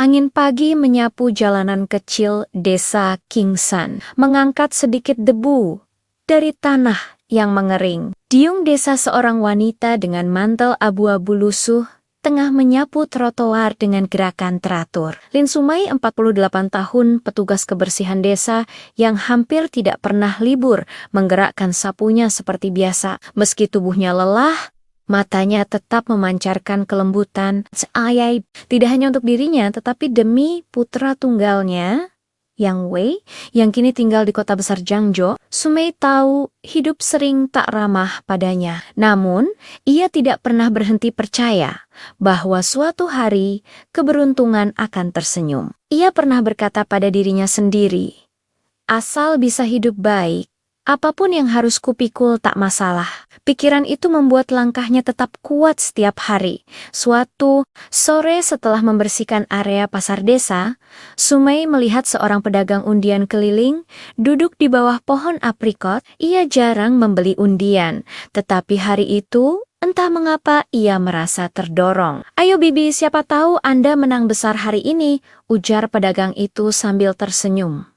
Angin pagi menyapu jalanan kecil desa Kingsan, mengangkat sedikit debu dari tanah yang mengering. Diung desa seorang wanita dengan mantel abu-abu lusuh tengah menyapu trotoar dengan gerakan teratur. Lin Sumai, 48 tahun, petugas kebersihan desa yang hampir tidak pernah libur, menggerakkan sapunya seperti biasa. Meski tubuhnya lelah, matanya tetap memancarkan kelembutan. Ajaib, tidak hanya untuk dirinya, tetapi demi putra tunggalnya, Yang Wei, yang kini tinggal di kota besar Jiangzhou. Sumei tahu hidup sering tak ramah padanya. Namun, ia tidak pernah berhenti percaya bahwa suatu hari keberuntungan akan tersenyum. Ia pernah berkata pada dirinya sendiri, asal bisa hidup baik, apapun yang harus kupikul tak masalah. Pikiran itu membuat langkahnya tetap kuat setiap hari. Suatu sore setelah membersihkan area pasar desa, Sumei melihat seorang pedagang undian keliling duduk di bawah pohon aprikot. Ia jarang membeli undian, tetapi hari itu entah mengapa ia merasa terdorong. Ayo bibi, siapa tahu Anda menang besar hari ini, ujar pedagang itu sambil tersenyum.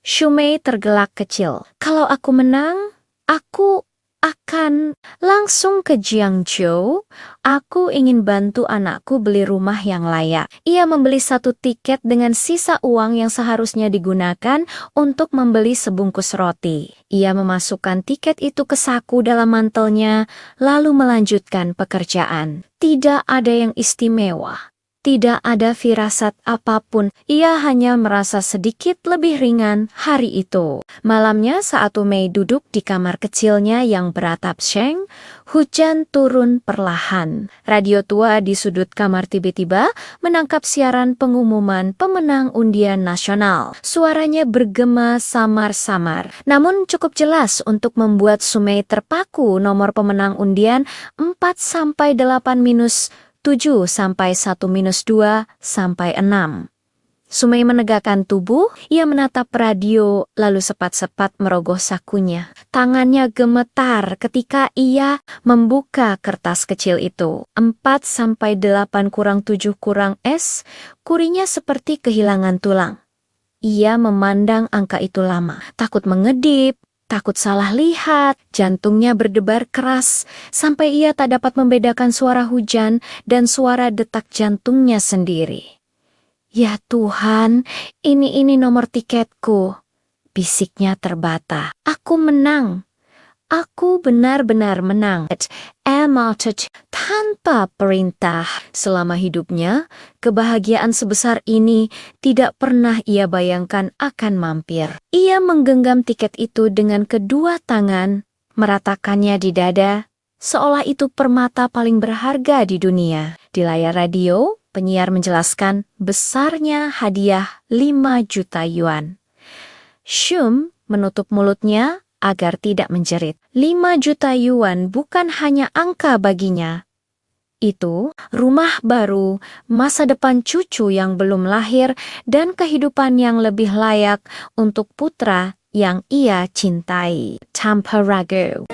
Sumei tergelak kecil. Kalau aku menang, aku akan langsung ke Jiangzhou. Aku ingin bantu anakku beli rumah yang layak. Ia membeli 1 tiket dengan sisa uang yang seharusnya digunakan untuk membeli sebungkus roti. Ia memasukkan tiket itu ke saku dalam mantelnya, lalu melanjutkan pekerjaan. Tidak ada yang istimewa. Tidak ada firasat apapun, ia hanya merasa sedikit lebih ringan hari itu. Malamnya saat Mei duduk di kamar kecilnya yang beratap seng, hujan turun perlahan. Radio tua di sudut kamar tiba-tiba menangkap siaran pengumuman pemenang undian nasional. Suaranya bergema samar-samar, namun cukup jelas untuk membuat Sumei terpaku. Nomor pemenang undian 4-8-7-1-2-6. Sumei menegakkan tubuh, ia menatap radio, lalu sepat-sepat merogoh sakunya. Tangannya gemetar ketika ia membuka kertas kecil itu. 4-8-7-S, kurinya seperti kehilangan tulang. Ia memandang angka itu lama, takut mengedip, takut salah lihat, jantungnya berdebar keras, sampai ia tak dapat membedakan suara hujan dan suara detak jantungnya sendiri. Ya Tuhan, ini nomor tiketku, bisiknya terbata. Aku menang. Aku benar-benar menang. Tanpa perintah. Selama hidupnya, kebahagiaan sebesar ini tidak pernah ia bayangkan akan mampir. Ia menggenggam tiket itu dengan kedua tangan, meratakannya di dada, seolah itu permata paling berharga di dunia. Di layar radio, penyiar menjelaskan besarnya hadiah 5 juta yuan. Shum menutup mulutnya agar tidak menjerit. 5 juta yuan bukan hanya angka baginya. Itu rumah baru, masa depan cucu yang belum lahir, dan kehidupan yang lebih layak untuk putra yang ia cintai. Tanpa ragu.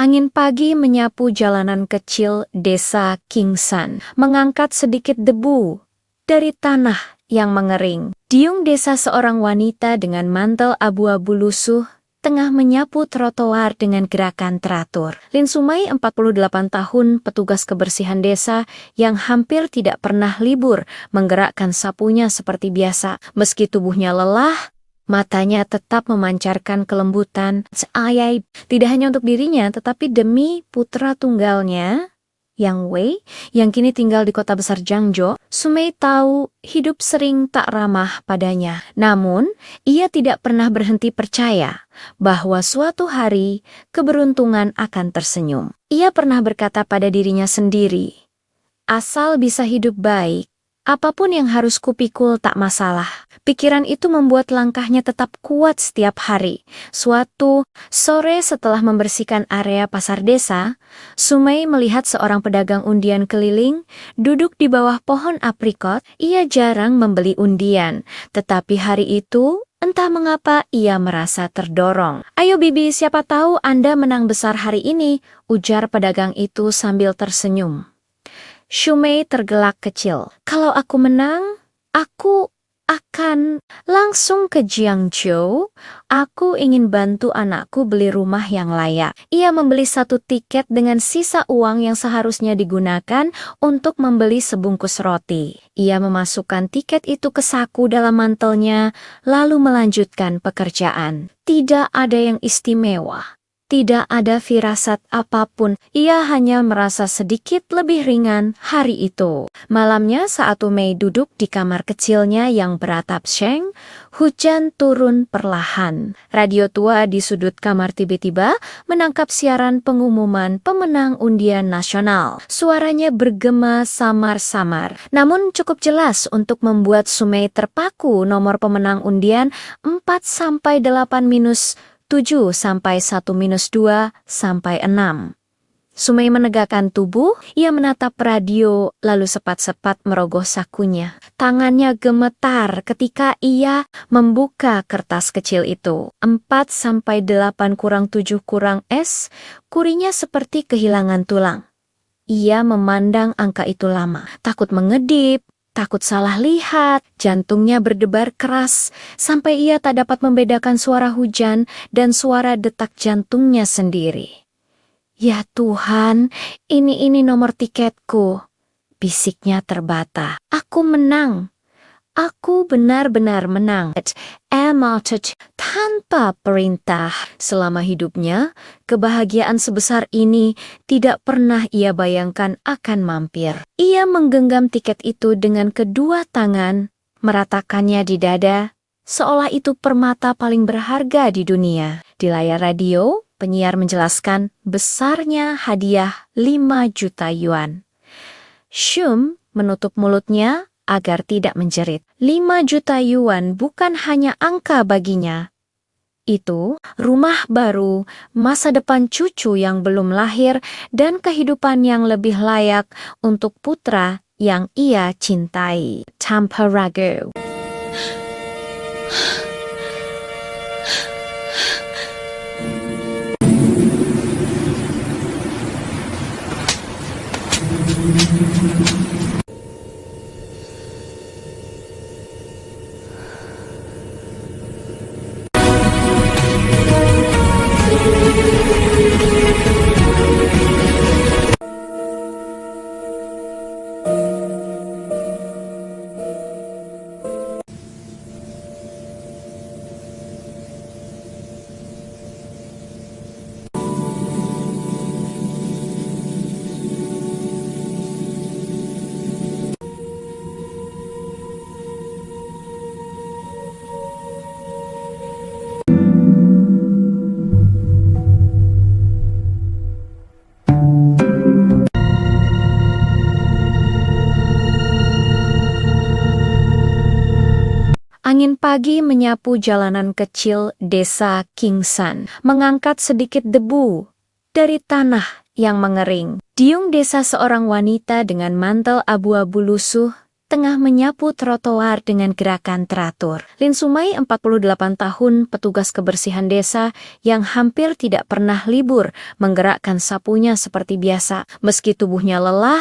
Angin pagi menyapu jalanan kecil desa Kingsan, mengangkat sedikit debu dari tanah yang mengering. Diung desa seorang wanita dengan mantel abu-abu lusuh tengah menyapu trotoar dengan gerakan teratur. Lin Sumai, 48 tahun, petugas kebersihan desa yang hampir tidak pernah libur, menggerakkan sapunya seperti biasa. Meski tubuhnya lelah, matanya tetap memancarkan kelembutan. Ayai, tidak hanya untuk dirinya, tetapi demi putra tunggalnya, Yang Wei, yang kini tinggal di kota besar Jiangzhou. Sumei tahu hidup sering tak ramah padanya. Namun, ia tidak pernah berhenti percaya bahwa suatu hari keberuntungan akan tersenyum. Ia pernah berkata pada dirinya sendiri, asal bisa hidup baik, apapun yang harus kupikul tak masalah. Pikiran itu membuat langkahnya tetap kuat setiap hari. Suatu sore setelah membersihkan area pasar desa, Sumei melihat seorang pedagang undian keliling duduk di bawah pohon aprikot. Ia jarang membeli undian, tetapi hari itu entah mengapa ia merasa terdorong. Ayo bibi, siapa tahu Anda menang besar hari ini, ujar pedagang itu sambil tersenyum. Sumei tergelak kecil. Kalau aku menang, aku akan langsung ke Jiangzhou. Aku ingin bantu anakku beli rumah yang layak. Ia membeli satu tiket dengan sisa uang yang seharusnya digunakan untuk membeli sebungkus roti. Ia memasukkan tiket itu ke saku dalam mantelnya, lalu melanjutkan pekerjaan. Tidak ada yang istimewa. Tidak ada firasat apapun, ia hanya merasa sedikit lebih ringan hari itu. Malamnya saat Mei duduk di kamar kecilnya yang beratap seng, hujan turun perlahan. Radio tua di sudut kamar tiba-tiba menangkap siaran pengumuman pemenang undian nasional. Suaranya bergema samar-samar, namun cukup jelas untuk membuat Sumei terpaku. Nomor pemenang undian 4-8-7 sampai 1-2 sampai 6. Sumei menegakkan tubuh, ia menatap radio lalu sepat-sepat merogoh sakunya. Tangannya gemetar ketika ia membuka kertas kecil itu. 4-8-7 kurinya seperti kehilangan tulang. Ia memandang angka itu lama, takut mengedip, takut salah lihat, jantungnya berdebar keras, sampai ia tak dapat membedakan suara hujan dan suara detak jantungnya sendiri. Ya Tuhan, ini nomor tiketku, bisiknya terbata. Aku menang. Aku benar-benar menang. Tanpa perintah. Selama hidupnya, kebahagiaan sebesar ini tidak pernah ia bayangkan akan mampir. Ia menggenggam tiket itu dengan kedua tangan, meratakannya di dada, seolah itu permata paling berharga di dunia. Di layar radio, penyiar menjelaskan besarnya hadiah 5 juta yuan. Shum menutup mulutnya agar tidak menjerit. 5 juta yuan bukan hanya angka baginya. Itu rumah baru, masa depan cucu yang belum lahir, dan kehidupan yang lebih layak untuk putra yang ia cintai. Tanpa ragu. Angin pagi menyapu jalanan kecil desa Kingsan, mengangkat sedikit debu dari tanah yang mengering. Diung desa seorang wanita dengan mantel abu-abu lusuh tengah menyapu trotoar dengan gerakan teratur. Lin Sumai, 48 tahun, petugas kebersihan desa yang hampir tidak pernah libur, menggerakkan sapunya seperti biasa. Meski tubuhnya lelah,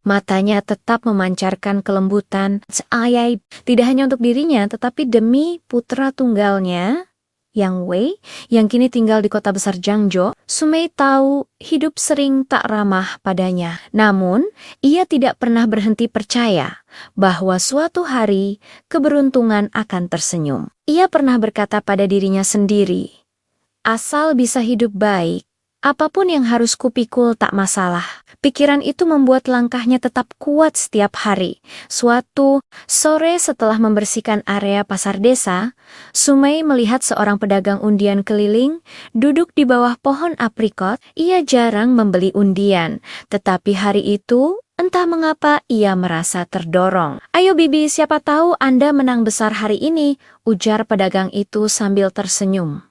matanya tetap memancarkan kelembutan. Ayai, tidak hanya untuk dirinya, tetapi demi putra tunggalnya, Yang Wei, yang kini tinggal di kota besar Jiangzhou. Sumai tahu hidup sering tak ramah padanya. Namun, ia tidak pernah berhenti percaya bahwa suatu hari keberuntungan akan tersenyum. Ia pernah berkata pada dirinya sendiri, asal bisa hidup baik, apapun yang harus kupikul tak masalah. Pikiran itu membuat langkahnya tetap kuat setiap hari. Suatu sore setelah membersihkan area pasar desa, Sumai melihat seorang pedagang undian keliling duduk di bawah pohon aprikot. Ia jarang membeli undian, tetapi hari itu entah mengapa ia merasa terdorong. Ayo Bibi, siapa tahu Anda menang besar hari ini, ujar pedagang itu sambil tersenyum.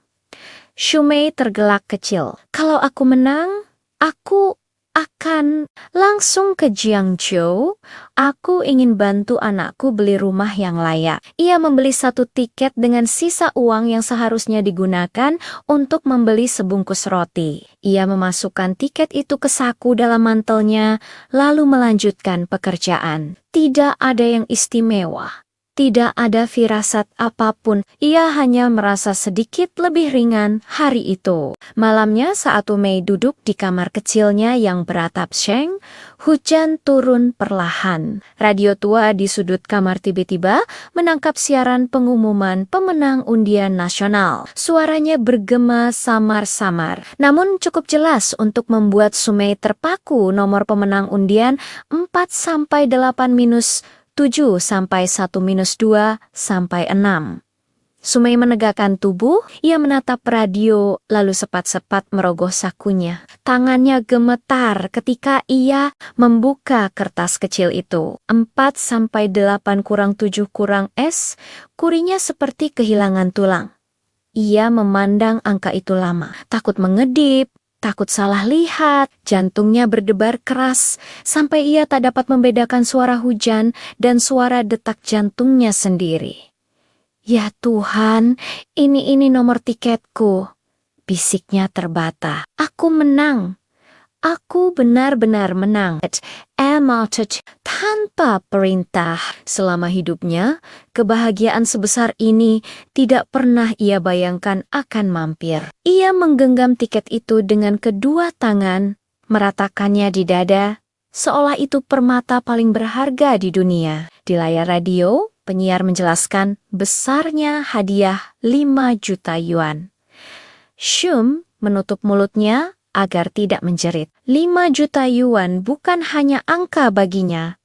Sumai tergelak kecil. Kalau aku menang, aku akan langsung ke Jiangzhou. Aku ingin bantu anakku beli rumah yang layak. Ia membeli 1 tiket dengan sisa uang yang seharusnya digunakan untuk membeli sebungkus roti. Ia memasukkan tiket itu ke saku dalam mantelnya, lalu melanjutkan pekerjaan. Tidak ada yang istimewa. Tidak ada firasat apapun, ia hanya merasa sedikit lebih ringan hari itu. Malamnya saat Mei duduk di kamar kecilnya yang beratap seng, hujan turun perlahan. Radio tua di sudut kamar tiba-tiba menangkap siaran pengumuman pemenang undian nasional. Suaranya bergema samar-samar, namun cukup jelas untuk membuat Sumai terpaku. Nomor pemenang undian 4-8-7-1-2-6. Sumai menegakkan tubuh, ia menatap radio, lalu sepat-sepat merogoh sakunya. Tangannya gemetar ketika ia membuka kertas kecil itu. 4-8-7-S, kurinya seperti kehilangan tulang. Ia memandang angka itu lama, takut mengedip, takut salah lihat, jantungnya berdebar keras, sampai ia tak dapat membedakan suara hujan dan suara detak jantungnya sendiri. Ya Tuhan, ini nomor tiketku, bisiknya terbata. Aku menang. Aku benar-benar menang. Tanpa perintah. Selama hidupnya, kebahagiaan sebesar ini tidak pernah ia bayangkan akan mampir. Ia menggenggam tiket itu dengan kedua tangan, meratakannya di dada, seolah itu permata paling berharga di dunia. Di layar radio, penyiar menjelaskan besarnya hadiah 5 juta yuan. Shum menutup mulutnya agar tidak menjerit. 5 juta yuan bukan hanya angka baginya.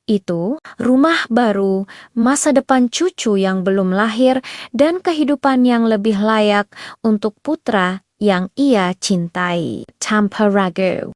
Itu rumah baru, masa depan cucu yang belum lahir, dan kehidupan yang lebih layak untuk putra yang ia cintai. Tanpa ragu.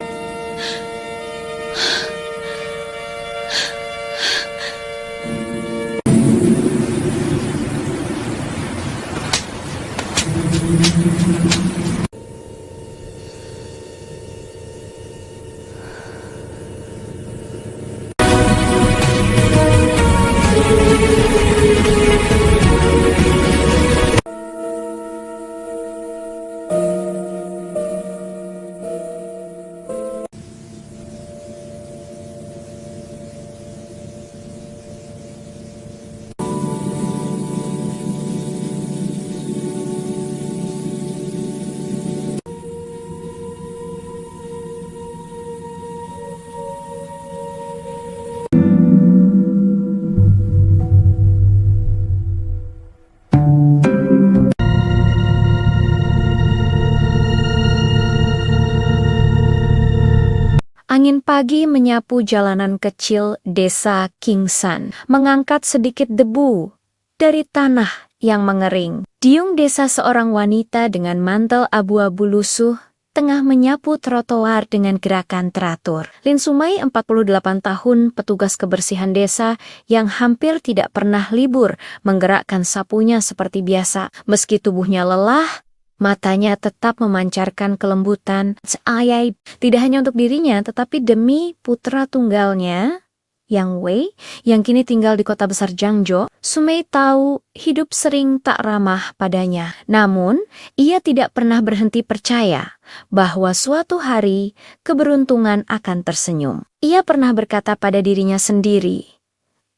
Angin pagi menyapu jalanan kecil desa Kingsan, mengangkat sedikit debu dari tanah yang mengering. Diung desa seorang wanita dengan mantel abu-abu lusuh tengah menyapu trotoar dengan gerakan teratur. Lin Sumai, 48 tahun, petugas kebersihan desa yang hampir tidak pernah libur, menggerakkan sapunya seperti biasa. Meski tubuhnya lelah, matanya tetap memancarkan kelembutan. Ayai, tidak hanya untuk dirinya, tetapi demi putra tunggalnya, Yang Wei, yang kini tinggal di kota besar Jiangzhou, Sumei tahu hidup sering tak ramah padanya. Namun, ia tidak pernah berhenti percaya bahwa suatu hari keberuntungan akan tersenyum. Ia pernah berkata pada dirinya sendiri,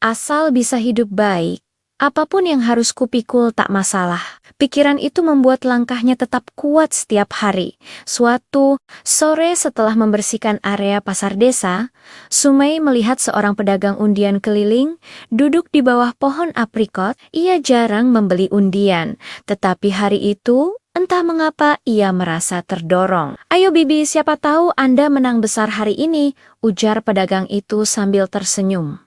asal bisa hidup baik, apapun yang harus kupikul tak masalah. Pikiran itu membuat langkahnya tetap kuat setiap hari. Suatu sore setelah membersihkan area pasar desa, Sumei melihat seorang pedagang undian keliling duduk di bawah pohon aprikot. Ia jarang membeli undian, tetapi hari itu entah mengapa ia merasa terdorong. Ayo Bibi, siapa tahu Anda menang besar hari ini, ujar pedagang itu sambil tersenyum.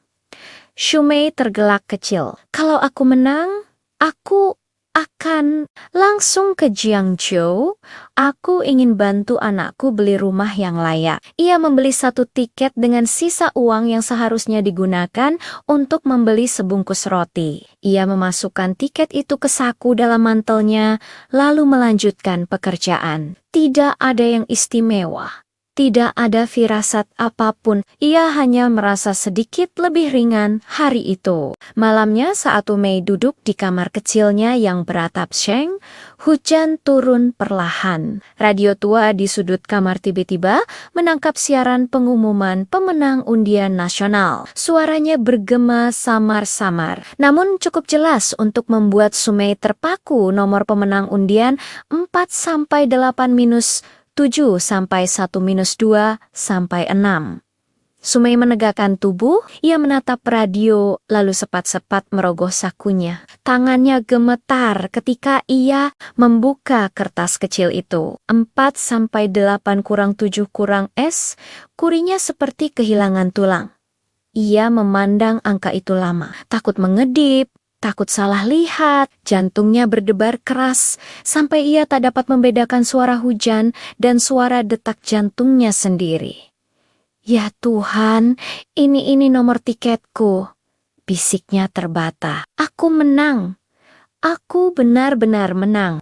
Sumei tergelak kecil. Kalau aku menang, aku akan langsung ke Jiangzhou. Aku ingin bantu anakku beli rumah yang layak. Ia membeli 1 tiket dengan sisa uang yang seharusnya digunakan untuk membeli sebungkus roti. Ia memasukkan tiket itu ke saku dalam mantelnya, lalu melanjutkan pekerjaan. Tidak ada yang istimewa. Tidak ada firasat apapun, ia hanya merasa sedikit lebih ringan hari itu. Malamnya saat Sumei duduk di kamar kecilnya yang beratap seng, hujan turun perlahan. Radio tua di sudut kamar tiba-tiba menangkap siaran pengumuman pemenang undian nasional. Suaranya bergema samar-samar, namun cukup jelas untuk membuat Sumei terpaku. Nomor pemenang undian 4-8-7-1-2-6. Sumei menegakkan tubuh, ia menatap radio, lalu sepat-sepat merogoh sakunya. Tangannya gemetar ketika ia membuka kertas kecil itu. 4-8-7-S, kurinya seperti kehilangan tulang. Ia memandang angka itu lama, takut mengedip, takut salah lihat, jantungnya berdebar keras, sampai ia tak dapat membedakan suara hujan dan suara detak jantungnya sendiri. Ya Tuhan, ini nomor tiketku, bisiknya terbata. Aku menang. Aku benar-benar menang.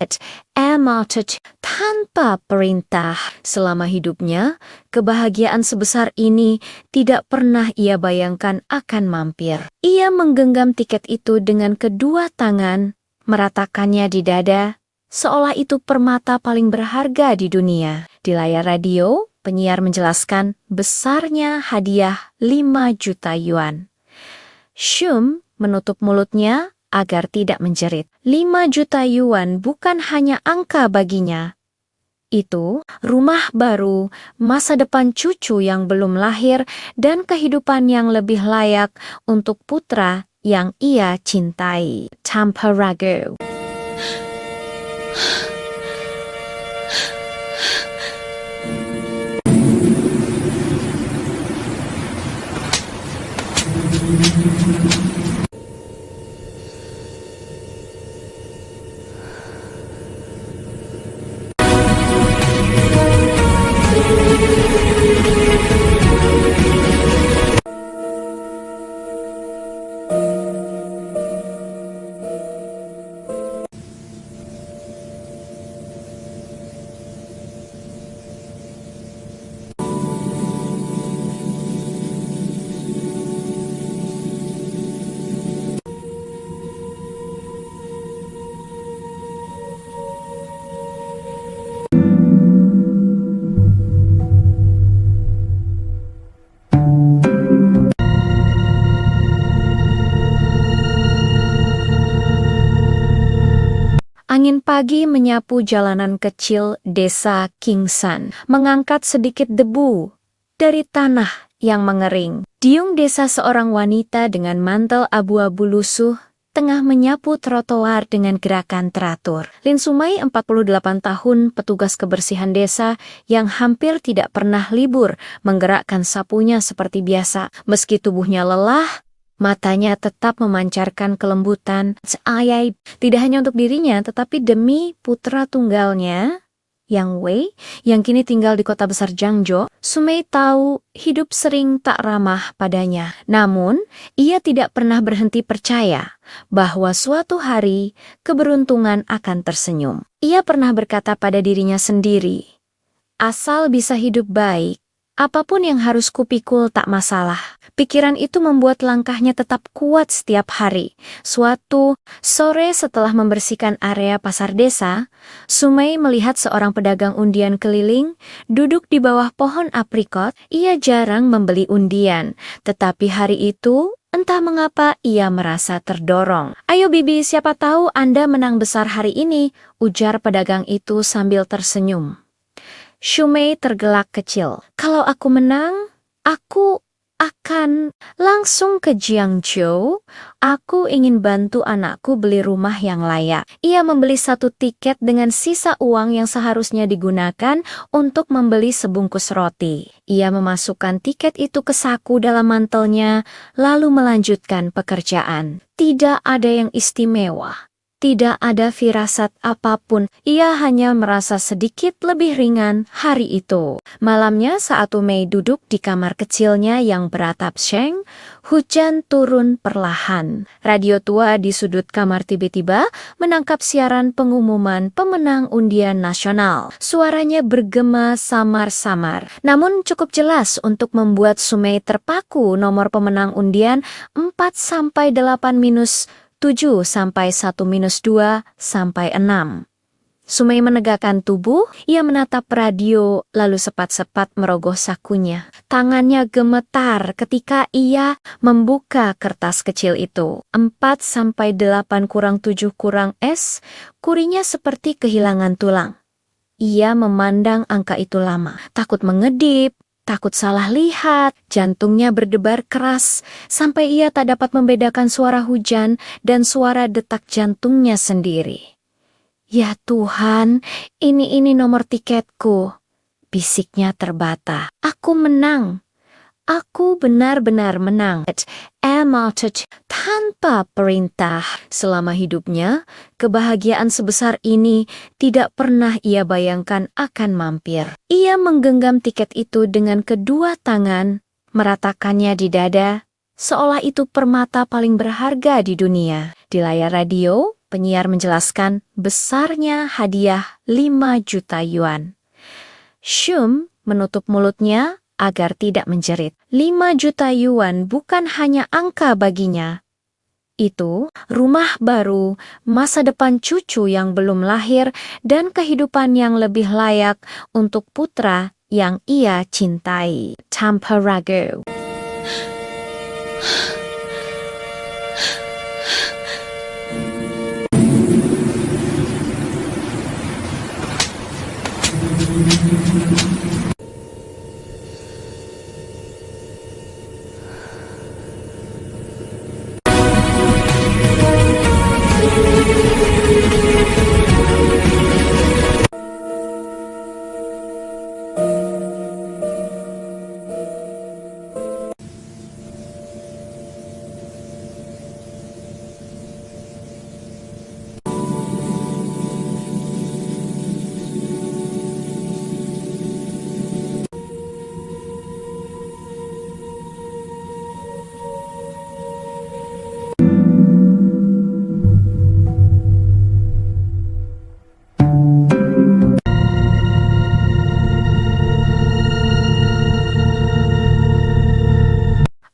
Tanpa perintah. Selama hidupnya, kebahagiaan sebesar ini tidak pernah ia bayangkan akan mampir. Ia menggenggam tiket itu dengan kedua tangan, meratakannya di dada, seolah itu permata paling berharga di dunia. Di layar radio, penyiar menjelaskan besarnya hadiah 5 juta yuan. Shum menutup mulutnya agar tidak menjerit. 5 juta yuan bukan hanya angka baginya. Itu rumah baru, masa depan cucu yang belum lahir, dan kehidupan yang lebih layak untuk putra yang ia cintai. Tanpa ragu. Angin pagi menyapu jalanan kecil desa Kingsan, mengangkat sedikit debu dari tanah yang mengering. Diung desa seorang wanita dengan mantel abu-abu lusuh tengah menyapu trotoar dengan gerakan teratur. Lin Sumai, 48 tahun, petugas kebersihan desa yang hampir tidak pernah libur, menggerakkan sapunya seperti biasa. Meski tubuhnya lelah, matanya tetap memancarkan kelembutan. Tidak hanya untuk dirinya, tetapi demi putra tunggalnya, Yang Wei, yang kini tinggal di kota besar Jiangzhou. Sumei tahu hidup sering tak ramah padanya. Namun, ia tidak pernah berhenti percaya bahwa suatu hari keberuntungan akan tersenyum. Ia pernah berkata pada dirinya sendiri, asal bisa hidup baik, Apapun yang harus kupikul tak masalah. Pikiran itu membuat langkahnya tetap kuat setiap hari. Suatu sore setelah membersihkan area pasar desa, Sumei melihat seorang pedagang undian keliling duduk di bawah pohon aprikot. Ia jarang membeli undian, tetapi hari itu entah mengapa ia merasa terdorong. "Ayo Bibi, siapa tahu Anda menang besar hari ini," ujar pedagang itu sambil tersenyum. Sumei tergelak kecil. "Kalau aku menang, aku akan langsung ke Jiangzhou. Aku ingin bantu anakku beli rumah yang layak." Ia membeli satu tiket dengan sisa uang yang seharusnya digunakan untuk membeli sebungkus roti. Ia memasukkan tiket itu ke saku dalam mantelnya, lalu melanjutkan pekerjaan. Tidak ada yang istimewa. Tidak ada firasat apapun, ia hanya merasa sedikit lebih ringan hari itu. Malamnya saat Umei duduk di kamar kecilnya yang beratap seng, hujan turun perlahan. Radio tua di sudut kamar tiba-tiba menangkap siaran pengumuman pemenang undian nasional. Suaranya bergema samar-samar, namun cukup jelas untuk membuat Sumei terpaku. Nomor pemenang undian 4-7-1-2-6. Sumei menegakkan tubuh, ia menatap radio, lalu sepat-sepat merogoh sakunya. Tangannya gemetar ketika ia membuka kertas kecil itu. 4-8-7-S, kurinya seperti kehilangan tulang. Ia memandang angka itu lama, takut mengedip, takut salah lihat, jantungnya berdebar keras, sampai ia tak dapat membedakan suara hujan dan suara detak jantungnya sendiri. "Ya Tuhan, ini nomor tiketku," bisiknya terbata. "Aku menang. Aku benar-benar menang." Tanpa perintah. Selama hidupnya, kebahagiaan sebesar ini tidak pernah ia bayangkan akan mampir. Ia menggenggam tiket itu dengan kedua tangan, meratakannya di dada, seolah itu permata paling berharga di dunia. Di layar radio, penyiar menjelaskan besarnya hadiah 5 juta yuan. Shum menutup mulutnya agar tidak menjerit. 5 juta yuan bukan hanya angka baginya. Itu rumah baru, masa depan cucu yang belum lahir, dan kehidupan yang lebih layak untuk putra yang ia cintai. Tanpa ragu.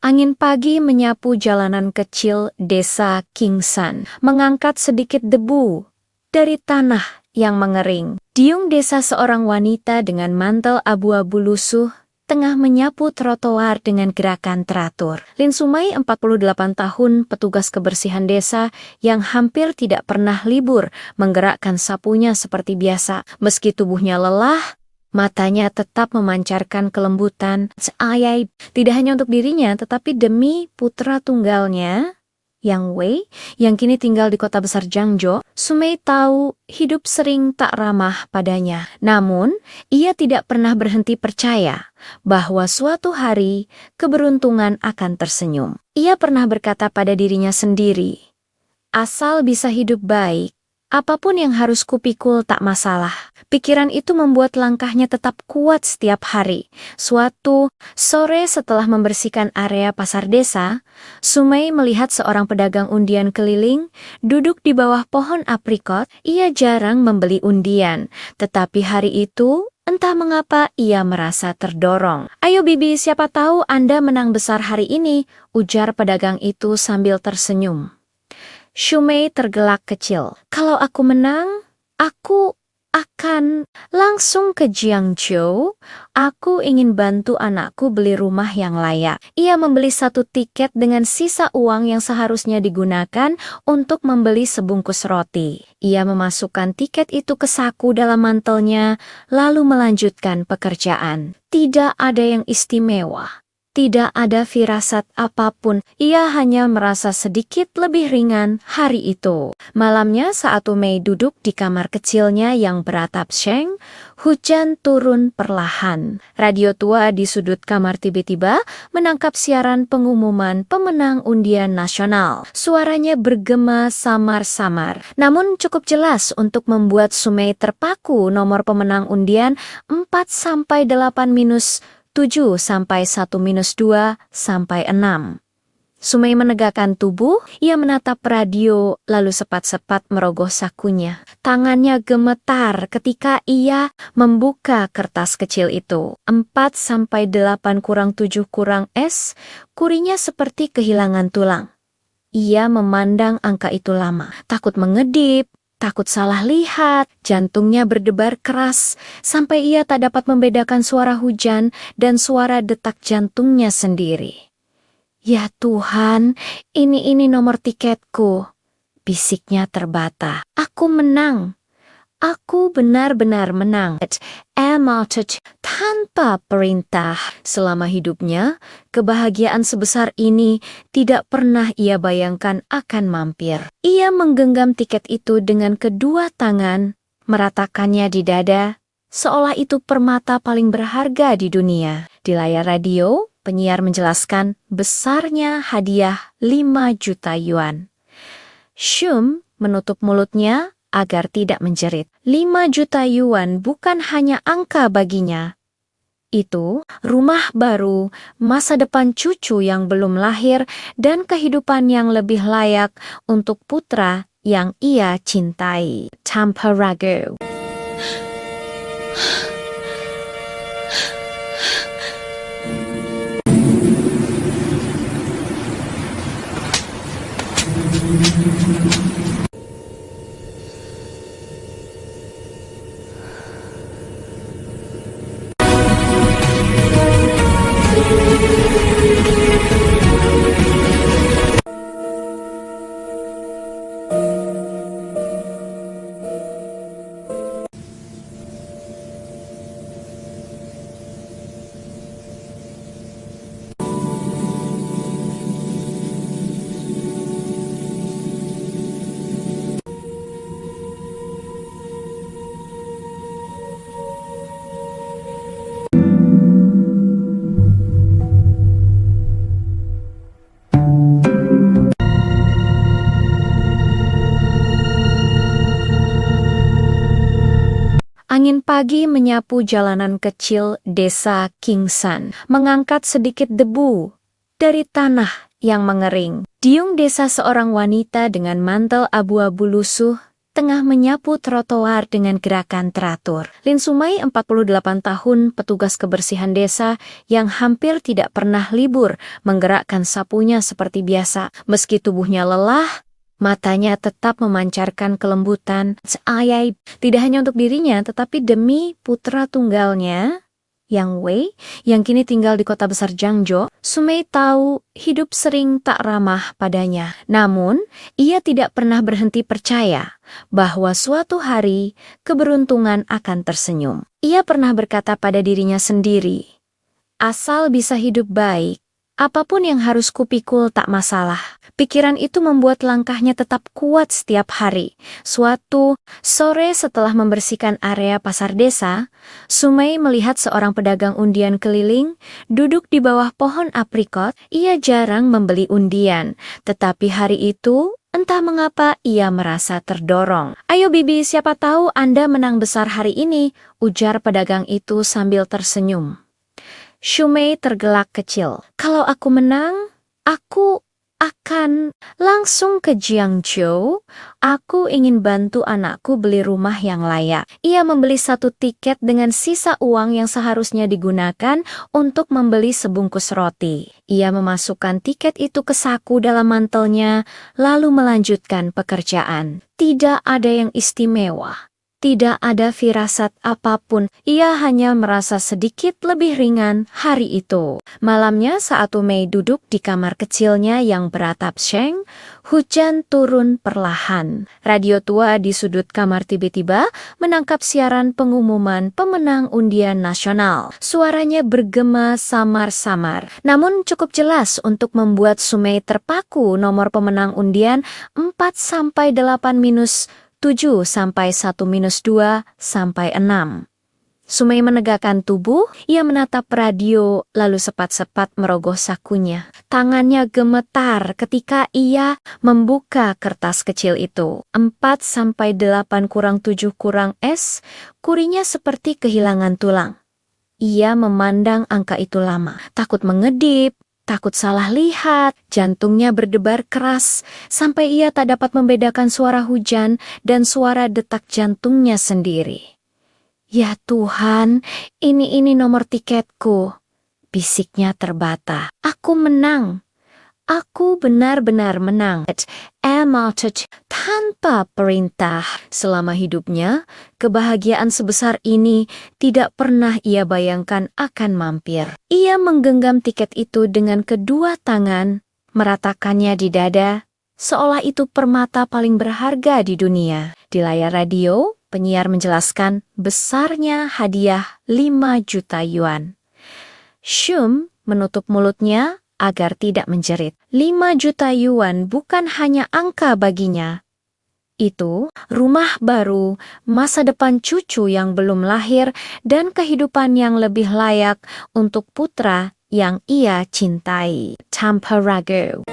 Angin pagi menyapu jalanan kecil desa Kingsan, mengangkat sedikit debu dari tanah yang mengering. Diung desa seorang wanita dengan mantel abu-abu lusuh tengah menyapu trotoar dengan gerakan teratur. Lin Sumei, 48 tahun, petugas kebersihan desa yang hampir tidak pernah libur, menggerakkan sapunya seperti biasa. Meski tubuhnya lelah, matanya tetap memancarkan kelembutan. Ayai, tidak hanya untuk dirinya, tetapi demi putra tunggalnya, Yang Wei, yang kini tinggal di kota besar Jiangzhou. Sumei tahu hidup sering tak ramah padanya. Namun, ia tidak pernah berhenti percaya bahwa suatu hari keberuntungan akan tersenyum. Ia pernah berkata pada dirinya sendiri, "Asal bisa hidup baik, apapun yang harus kupikul tak masalah." Pikiran itu membuat langkahnya tetap kuat setiap hari. Suatu sore setelah membersihkan area pasar desa, Sumei melihat seorang pedagang undian keliling duduk di bawah pohon aprikot. Ia jarang membeli undian, tetapi hari itu entah mengapa ia merasa terdorong. "Ayo Bibi, siapa tahu Anda menang besar hari ini," ujar pedagang itu sambil tersenyum. Shumei tergelak kecil. "Kalau aku menang, aku akan langsung ke Jiangzhou. Aku ingin bantu anakku beli rumah yang layak." Ia membeli 1 tiket dengan sisa uang yang seharusnya digunakan untuk membeli sebungkus roti. Ia memasukkan tiket itu ke saku dalam mantelnya, lalu melanjutkan pekerjaan. Tidak ada yang istimewa. Tidak ada firasat apapun, ia hanya merasa sedikit lebih ringan hari itu. Malamnya saat Mei duduk di kamar kecilnya yang beratap seng, hujan turun perlahan. Radio tua di sudut kamar tiba-tiba menangkap siaran pengumuman pemenang undian nasional. Suaranya bergema samar-samar, namun cukup jelas untuk membuat Sumei terpaku. Nomor pemenang undian 4-8-7-1-2-6. Sumei menegakkan tubuh, ia menatap radio, lalu sepat-sepat merogoh sakunya. Tangannya gemetar ketika ia membuka kertas kecil itu. 4-8-7-S, kurinya seperti kehilangan tulang. Ia memandang angka itu lama, takut mengedip, takut salah lihat, jantungnya berdebar keras, sampai ia tak dapat membedakan suara hujan dan suara detak jantungnya sendiri. "Ya Tuhan, ini nomor tiketku," bisiknya terbata. "Aku menang. Aku benar-benar menang." Tanpa perintah. Selama hidupnya, kebahagiaan sebesar ini tidak pernah ia bayangkan akan mampir. Ia menggenggam tiket itu dengan kedua tangan, meratakannya di dada, seolah itu permata paling berharga di dunia. Di layar radio, penyiar menjelaskan besarnya hadiah 5 juta yuan. Shum menutup mulutnya agar tidak menjerit. 5 juta yuan bukan hanya angka baginya. Itu rumah baru, masa depan cucu yang belum lahir, dan kehidupan yang lebih layak untuk putra yang ia cintai. Tanpa ragu. Angin pagi menyapu jalanan kecil desa Kingsan, mengangkat sedikit debu dari tanah yang mengering. Diung desa seorang wanita dengan mantel abu-abu lusuh tengah menyapu trotoar dengan gerakan teratur. Lin Sumai, 48 tahun, petugas kebersihan desa yang hampir tidak pernah libur, menggerakkan sapunya seperti biasa. Meski tubuhnya lelah, matanya tetap memancarkan kelembutan. Ayai, tidak hanya untuk dirinya, tetapi demi putra tunggalnya, Yang Wei, yang kini tinggal di kota besar Jiangzhou. Sumei tahu hidup sering tak ramah padanya. Namun, ia tidak pernah berhenti percaya bahwa suatu hari keberuntungan akan tersenyum. Ia pernah berkata pada dirinya sendiri, "Asal bisa hidup baik, apapun yang harus kupikul tak masalah." Pikiran itu membuat langkahnya tetap kuat setiap hari. Suatu sore setelah membersihkan area pasar desa, Sumei melihat seorang pedagang undian keliling duduk di bawah pohon aprikot. Ia jarang membeli undian, tetapi hari itu entah mengapa ia merasa terdorong. "Ayo Bibi, siapa tahu Anda menang besar hari ini," ujar pedagang itu sambil tersenyum. Sumei tergelak kecil. "Kalau aku menang, aku akan langsung ke Jiangzhou. Aku ingin bantu anakku beli rumah yang layak. Ia membeli 1 tiket dengan sisa uang yang seharusnya digunakan untuk membeli sebungkus roti. Ia memasukkan tiket itu ke saku dalam mantelnya, lalu melanjutkan pekerjaan. Tidak ada yang istimewa. Tidak ada firasat apapun, ia hanya merasa sedikit lebih ringan hari itu. Malamnya saat Mei duduk di kamar kecilnya yang beratap seng, hujan turun perlahan. Radio tua di sudut kamar tiba-tiba menangkap siaran pengumuman pemenang undian nasional. Suaranya bergema samar-samar, namun cukup jelas untuk membuat Mei terpaku. Nomor pemenang undian 4-8-7-1-2-6. Mei menegakkan tubuh, ia menatap radio, lalu sepat-sepat merogoh sakunya. Tangannya gemetar ketika ia membuka kertas kecil itu. 4-8-7-S, kurinya seperti kehilangan tulang. Ia memandang angka itu lama, takut mengedip, takut salah lihat, jantungnya berdebar keras, sampai ia tak dapat membedakan suara hujan dan suara detak jantungnya sendiri. Ya Tuhan, ini nomor tiketku, bisiknya terbata. Aku menang. Aku benar-benar menang. Tanpa perintah. Selama hidupnya, kebahagiaan sebesar ini tidak pernah ia bayangkan akan mampir. Ia menggenggam tiket itu dengan kedua tangan, meratakannya di dada, seolah itu permata paling berharga di dunia. Di layar radio, penyiar menjelaskan besarnya hadiah 5 juta yuan. Shum menutup mulutnya agar tidak menjerit. 5 juta yuan bukan hanya angka baginya. Itu rumah baru, masa depan cucu yang belum lahir, dan kehidupan yang lebih layak untuk putra yang ia cintai. Tanpa ragu.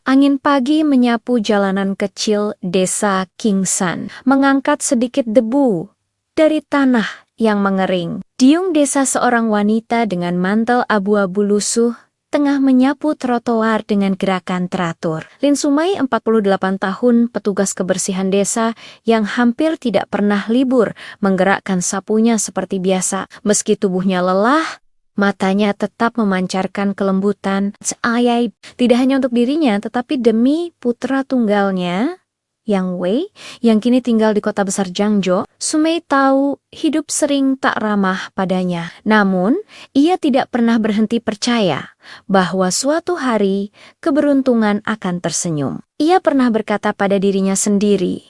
Angin pagi menyapu jalanan kecil desa Kingsan, mengangkat sedikit debu dari tanah yang mengering. Diung desa seorang wanita dengan mantel abu-abu lusuh tengah menyapu trotoar dengan gerakan teratur. Lin Sumai, 48 tahun, petugas kebersihan desa yang hampir tidak pernah libur, menggerakkan sapunya seperti biasa. Meski tubuhnya lelah, matanya tetap memancarkan kelembutan. Ayai, tidak hanya untuk dirinya, tetapi demi putra tunggalnya, Yang Wei, yang kini tinggal di kota besar Jiangzhou. Sumei tahu hidup sering tak ramah padanya. Namun, ia tidak pernah berhenti percaya bahwa suatu hari keberuntungan akan tersenyum. Ia pernah berkata pada dirinya sendiri,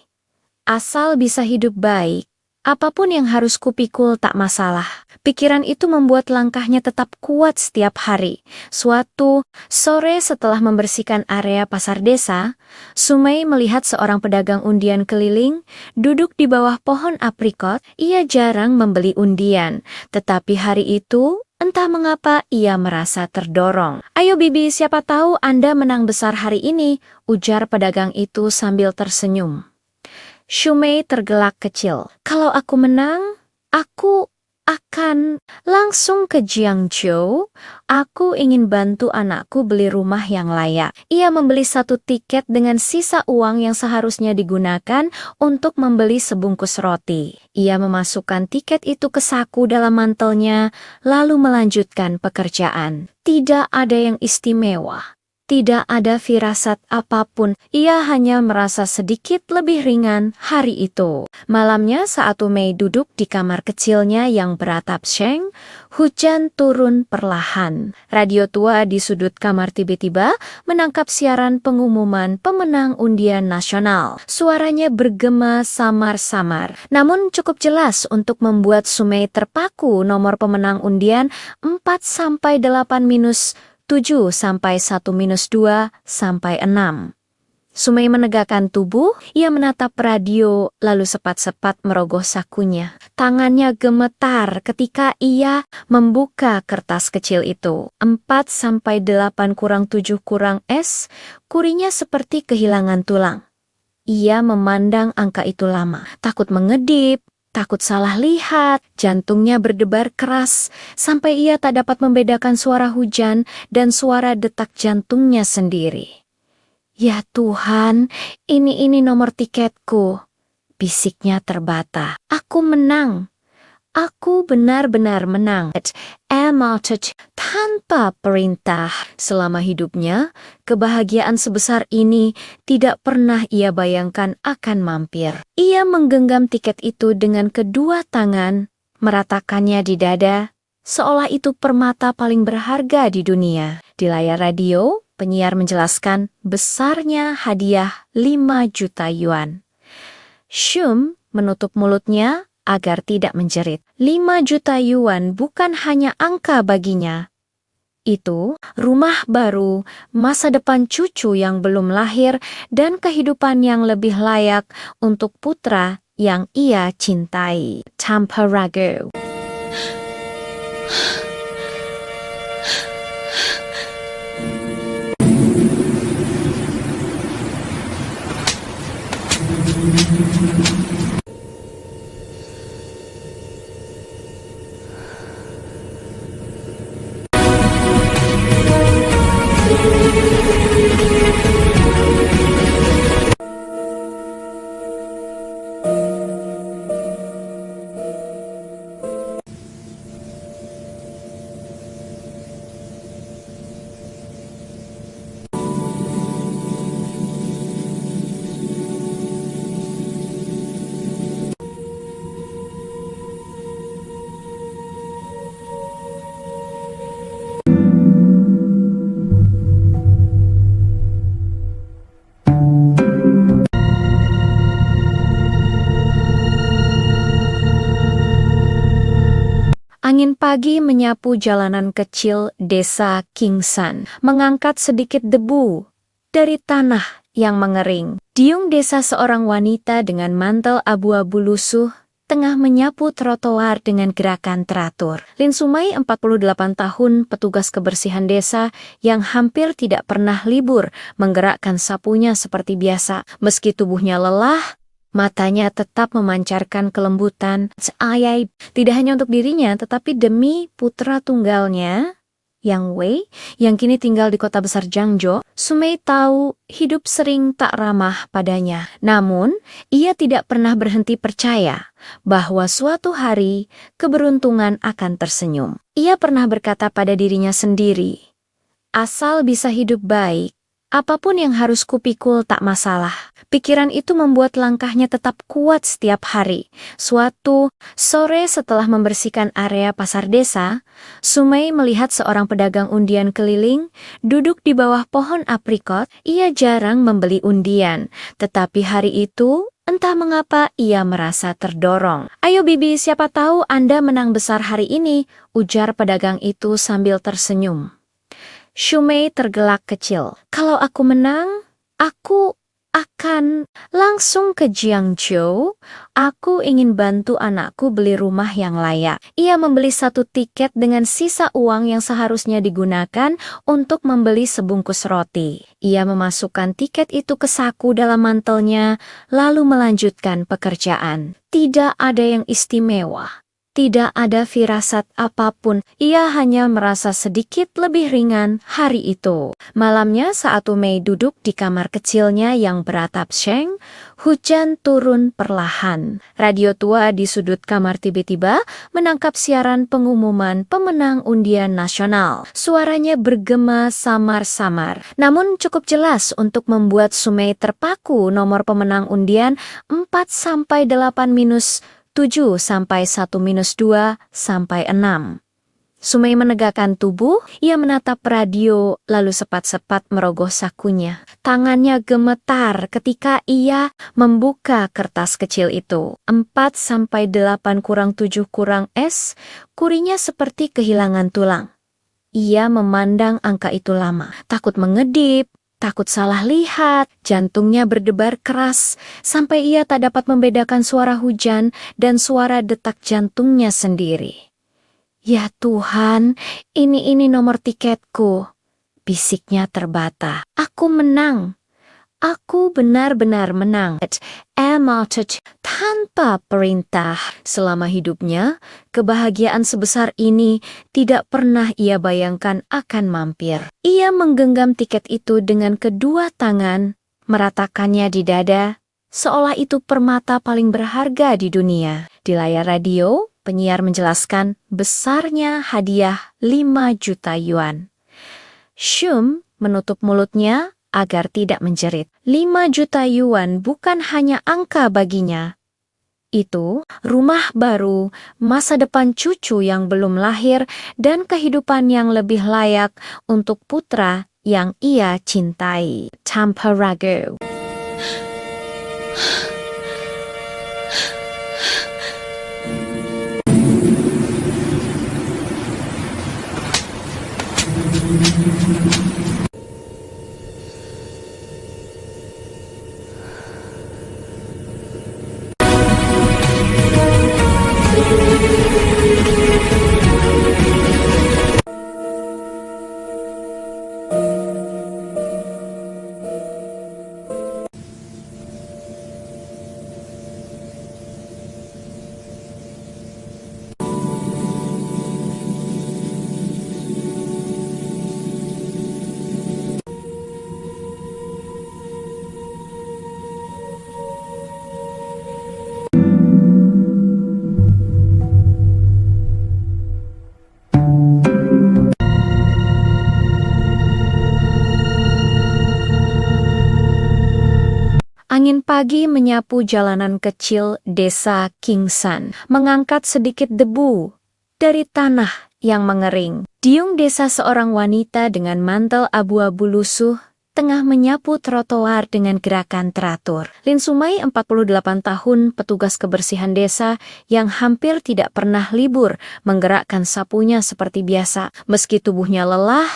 asal bisa hidup baik, apapun yang harus kupikul tak masalah. Pikiran itu membuat langkahnya tetap kuat setiap hari. Suatu sore setelah membersihkan area pasar desa, Sumei melihat seorang pedagang undian keliling duduk di bawah pohon aprikot. Ia jarang membeli undian, tetapi hari itu entah mengapa ia merasa terdorong. Ayo bibi, siapa tahu Anda menang besar hari ini, ujar pedagang itu sambil tersenyum. Sumei tergelak kecil. Kalau aku menang, aku akan langsung ke Jiangzhou. Aku ingin bantu anakku beli rumah yang layak. Ia membeli 1 tiket dengan sisa uang yang seharusnya digunakan untuk membeli sebungkus roti. Ia memasukkan tiket itu ke saku dalam mantelnya, lalu melanjutkan pekerjaan. Tidak ada yang istimewa. Tidak ada firasat apapun, ia hanya merasa sedikit lebih ringan hari itu. Malamnya saat Umei duduk di kamar kecilnya yang beratap seng, hujan turun perlahan. Radio tua di sudut kamar tiba-tiba menangkap siaran pengumuman pemenang undian nasional. Suaranya bergema samar-samar, namun cukup jelas untuk membuat Sumei terpaku. Nomor pemenang undian 4-8-7-1-2-6. Sumei menegakkan tubuh, ia menatap radio lalu sepat-sepat merogoh sakunya. Tangannya gemetar ketika ia membuka kertas kecil itu. 4-8-7-S, kurinya seperti kehilangan tulang. Ia memandang angka itu lama, takut mengedip, takut salah lihat, jantungnya berdebar keras, sampai ia tak dapat membedakan suara hujan dan suara detak jantungnya sendiri. Ya Tuhan, ini nomor tiketku, bisiknya terbata. Aku menang. Aku benar-benar menang. Tanpa perintah. Selama hidupnya, kebahagiaan sebesar ini tidak pernah ia bayangkan akan mampir. Ia menggenggam tiket itu dengan kedua tangan, meratakannya di dada, seolah itu permata paling berharga di dunia. Di layar radio, penyiar menjelaskan besarnya hadiah 5 juta yuan. Shum menutup mulutnya agar tidak menjerit. 5 juta yuan bukan hanya angka baginya. Itu rumah baru, masa depan cucu yang belum lahir, dan kehidupan yang lebih layak untuk putra yang ia cintai. Tanpa ragu. Angin pagi menyapu jalanan kecil desa Kingsan, mengangkat sedikit debu dari tanah yang mengering. Diung desa seorang wanita dengan mantel abu-abu lusuh tengah menyapu trotoar dengan gerakan teratur. Lin Sumai, 48 tahun, petugas kebersihan desa yang hampir tidak pernah libur, menggerakkan sapunya seperti biasa. Meski tubuhnya lelah, matanya tetap memancarkan kelembutan. Ayai, tidak hanya untuk dirinya, tetapi demi putra tunggalnya, Yang Wei, yang kini tinggal di kota besar Jiangzhou. Sumei tahu hidup sering tak ramah padanya. Namun, ia tidak pernah berhenti percaya bahwa suatu hari keberuntungan akan tersenyum. Ia pernah berkata pada dirinya sendiri, asal bisa hidup baik, apapun yang harus kupikul tak masalah. Pikiran itu membuat langkahnya tetap kuat setiap hari. Suatu sore setelah membersihkan area pasar desa, Sumei melihat seorang pedagang undian keliling duduk di bawah pohon aprikot. Ia jarang membeli undian, tetapi hari itu entah mengapa ia merasa terdorong. Ayo bibi, siapa tahu Anda menang besar hari ini, ujar pedagang itu sambil tersenyum. Sumei tergelak kecil. Kalau aku menang, aku akan langsung ke Jiangzhou. Aku ingin bantu anakku beli rumah yang layak. Ia membeli 1 tiket dengan sisa uang yang seharusnya digunakan untuk membeli sebungkus roti. Ia memasukkan tiket itu ke saku dalam mantelnya, lalu melanjutkan pekerjaan. Tidak ada yang istimewa. Tidak ada firasat apapun, ia hanya merasa sedikit lebih ringan hari itu. Malamnya saat Umei duduk di kamar kecilnya yang beratap seng, Hujan turun perlahan. Radio tua di sudut kamar tiba-tiba menangkap siaran pengumuman pemenang undian nasional. Suaranya bergema samar-samar, namun cukup jelas untuk membuat Sumei terpaku. Nomor pemenang undian 4-8-7-1-2-6. Sumei menegakkan tubuh, ia menatap radio, lalu sepat-sepat merogoh sakunya. Tangannya gemetar ketika ia membuka kertas kecil itu. 4-8-7-S, kurinya seperti kehilangan tulang. Ia memandang angka itu lama, takut mengedip, takut salah lihat, jantungnya berdebar keras, sampai ia tak dapat membedakan suara hujan dan suara detak jantungnya sendiri. Ya Tuhan, ini nomor tiketku, bisiknya terbata. Aku menang. Aku benar-benar menang. Tanpa perintah. Selama hidupnya, kebahagiaan sebesar ini tidak pernah ia bayangkan akan mampir. Ia menggenggam tiket itu dengan kedua tangan, meratakannya di dada, seolah itu permata paling berharga di dunia. Di layar radio, penyiar menjelaskan besarnya hadiah 5 juta yuan. Shum menutup mulutnya agar tidak menjerit. 5 juta yuan bukan hanya angka baginya. Itu rumah baru, masa depan cucu yang belum lahir, dan kehidupan yang lebih layak untuk putra yang ia cintai. Tanpa ragu. Angin pagi menyapu jalanan kecil desa Kingsan, mengangkat sedikit debu dari tanah yang mengering. Diung desa seorang wanita dengan mantel abu-abu lusuh tengah menyapu trotoar dengan gerakan teratur. Lin Sumai, 48 tahun, petugas kebersihan desa yang hampir tidak pernah libur, menggerakkan sapunya seperti biasa. Meski tubuhnya lelah,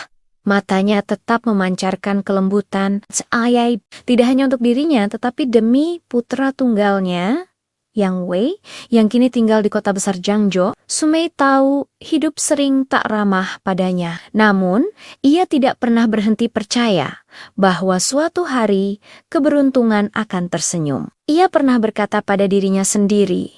matanya tetap memancarkan kelembutan. Ayai, tidak hanya untuk dirinya, tetapi demi putra tunggalnya, Yang Wei, yang kini tinggal di kota besar Jiangzhou. Sumei tahu hidup sering tak ramah padanya. Namun, ia tidak pernah berhenti percaya bahwa suatu hari keberuntungan akan tersenyum. Ia pernah berkata pada dirinya sendiri,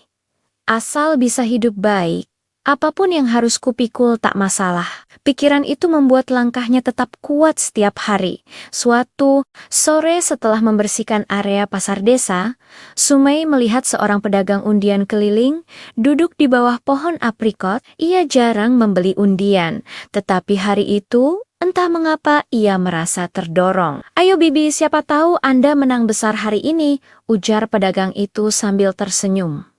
asal bisa hidup baik, apapun yang harus kupikul tak masalah. Pikiran itu membuat langkahnya tetap kuat setiap hari. Suatu sore setelah membersihkan area pasar desa, Sumei melihat seorang pedagang undian keliling duduk di bawah pohon aprikot. Ia jarang membeli undian, tetapi hari itu entah mengapa ia merasa terdorong. Ayo bibi, siapa tahu Anda menang besar hari ini, ujar pedagang itu sambil tersenyum.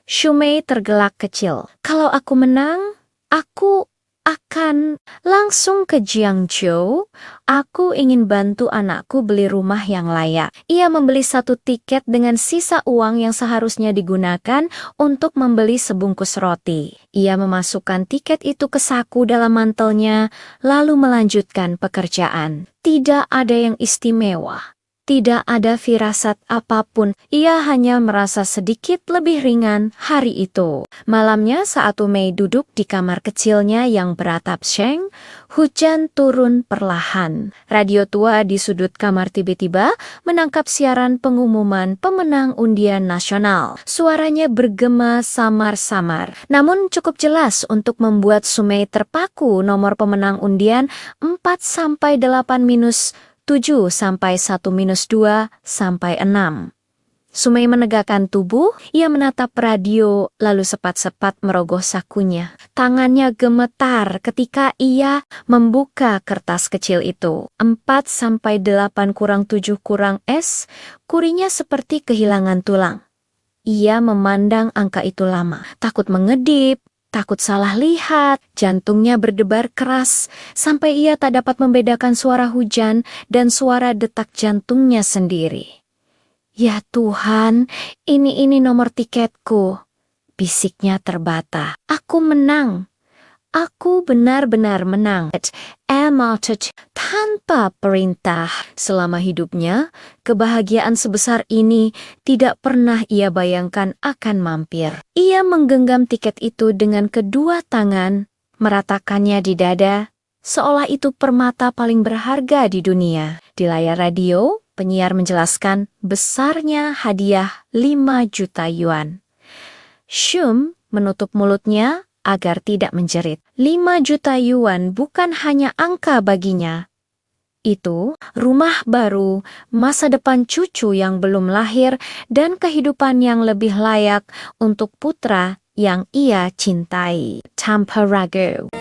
Sumei tergelak kecil. Kalau aku menang, aku akan langsung ke Jiangzhou. Aku ingin bantu anakku beli rumah yang layak. Ia membeli 1 tiket dengan sisa uang yang seharusnya digunakan untuk membeli sebungkus roti. Ia memasukkan tiket itu ke saku dalam mantelnya, lalu melanjutkan pekerjaan. Tidak ada yang istimewa. Tidak ada firasat apapun, ia hanya merasa sedikit lebih ringan hari itu. Malamnya saat Mei duduk di kamar kecilnya yang beratap seng, hujan turun perlahan. Radio tua di sudut kamar tiba-tiba menangkap siaran pengumuman pemenang undian nasional. Suaranya bergema samar-samar, namun cukup jelas untuk membuat Sumei terpaku. Nomor pemenang undian 4-8-7-1-2-6. Sumei menegakkan tubuh, ia menatap radio, lalu sepat-sepat merogoh sakunya. Tangannya gemetar ketika ia membuka kertas kecil itu. 4-8 kurang 7 kurang S, kurinya seperti kehilangan tulang. Ia memandang angka itu lama, takut mengedip, takut salah lihat, jantungnya berdebar keras, sampai ia tak dapat membedakan suara hujan dan suara detak jantungnya sendiri. Ya Tuhan, ini nomor tiketku, bisiknya terbata. Aku menang. Aku benar-benar menang. Tanpa perintah. Selama hidupnya, kebahagiaan sebesar ini tidak pernah ia bayangkan akan mampir. Ia menggenggam tiket itu dengan kedua tangan, meratakannya di dada, seolah itu permata paling berharga di dunia. Di layar radio, penyiar menjelaskan besarnya hadiah 5 juta yuan. Shum menutup mulutnya agar tidak menjerit. 5 juta yuan bukan hanya angka baginya. Itu rumah baru, masa depan cucu yang belum lahir, dan kehidupan yang lebih layak untuk putra yang ia cintai. Tanpa ragu.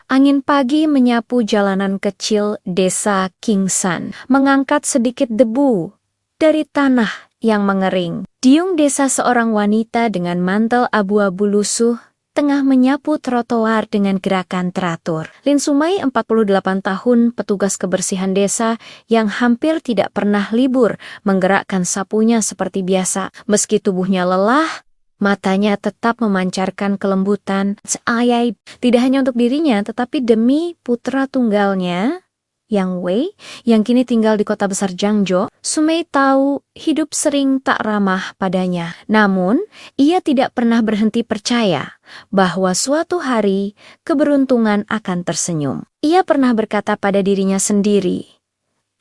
Angin pagi menyapu jalanan kecil desa Kingsan, mengangkat sedikit debu dari tanah yang mengering. Diung desa seorang wanita dengan mantel abu-abu lusuh tengah menyapu trotoar dengan gerakan teratur. Lin Sumai, 48 tahun, petugas kebersihan desa yang hampir tidak pernah libur, menggerakkan sapunya seperti biasa. Meski tubuhnya lelah, matanya tetap memancarkan kelembutan. Ayai, tidak hanya untuk dirinya, tetapi demi putra tunggalnya, Yang Wei, yang kini tinggal di kota besar Jiangzhou. Sumei tahu hidup sering tak ramah padanya. Namun, ia tidak pernah berhenti percaya bahwa suatu hari keberuntungan akan tersenyum. Ia pernah berkata pada dirinya sendiri,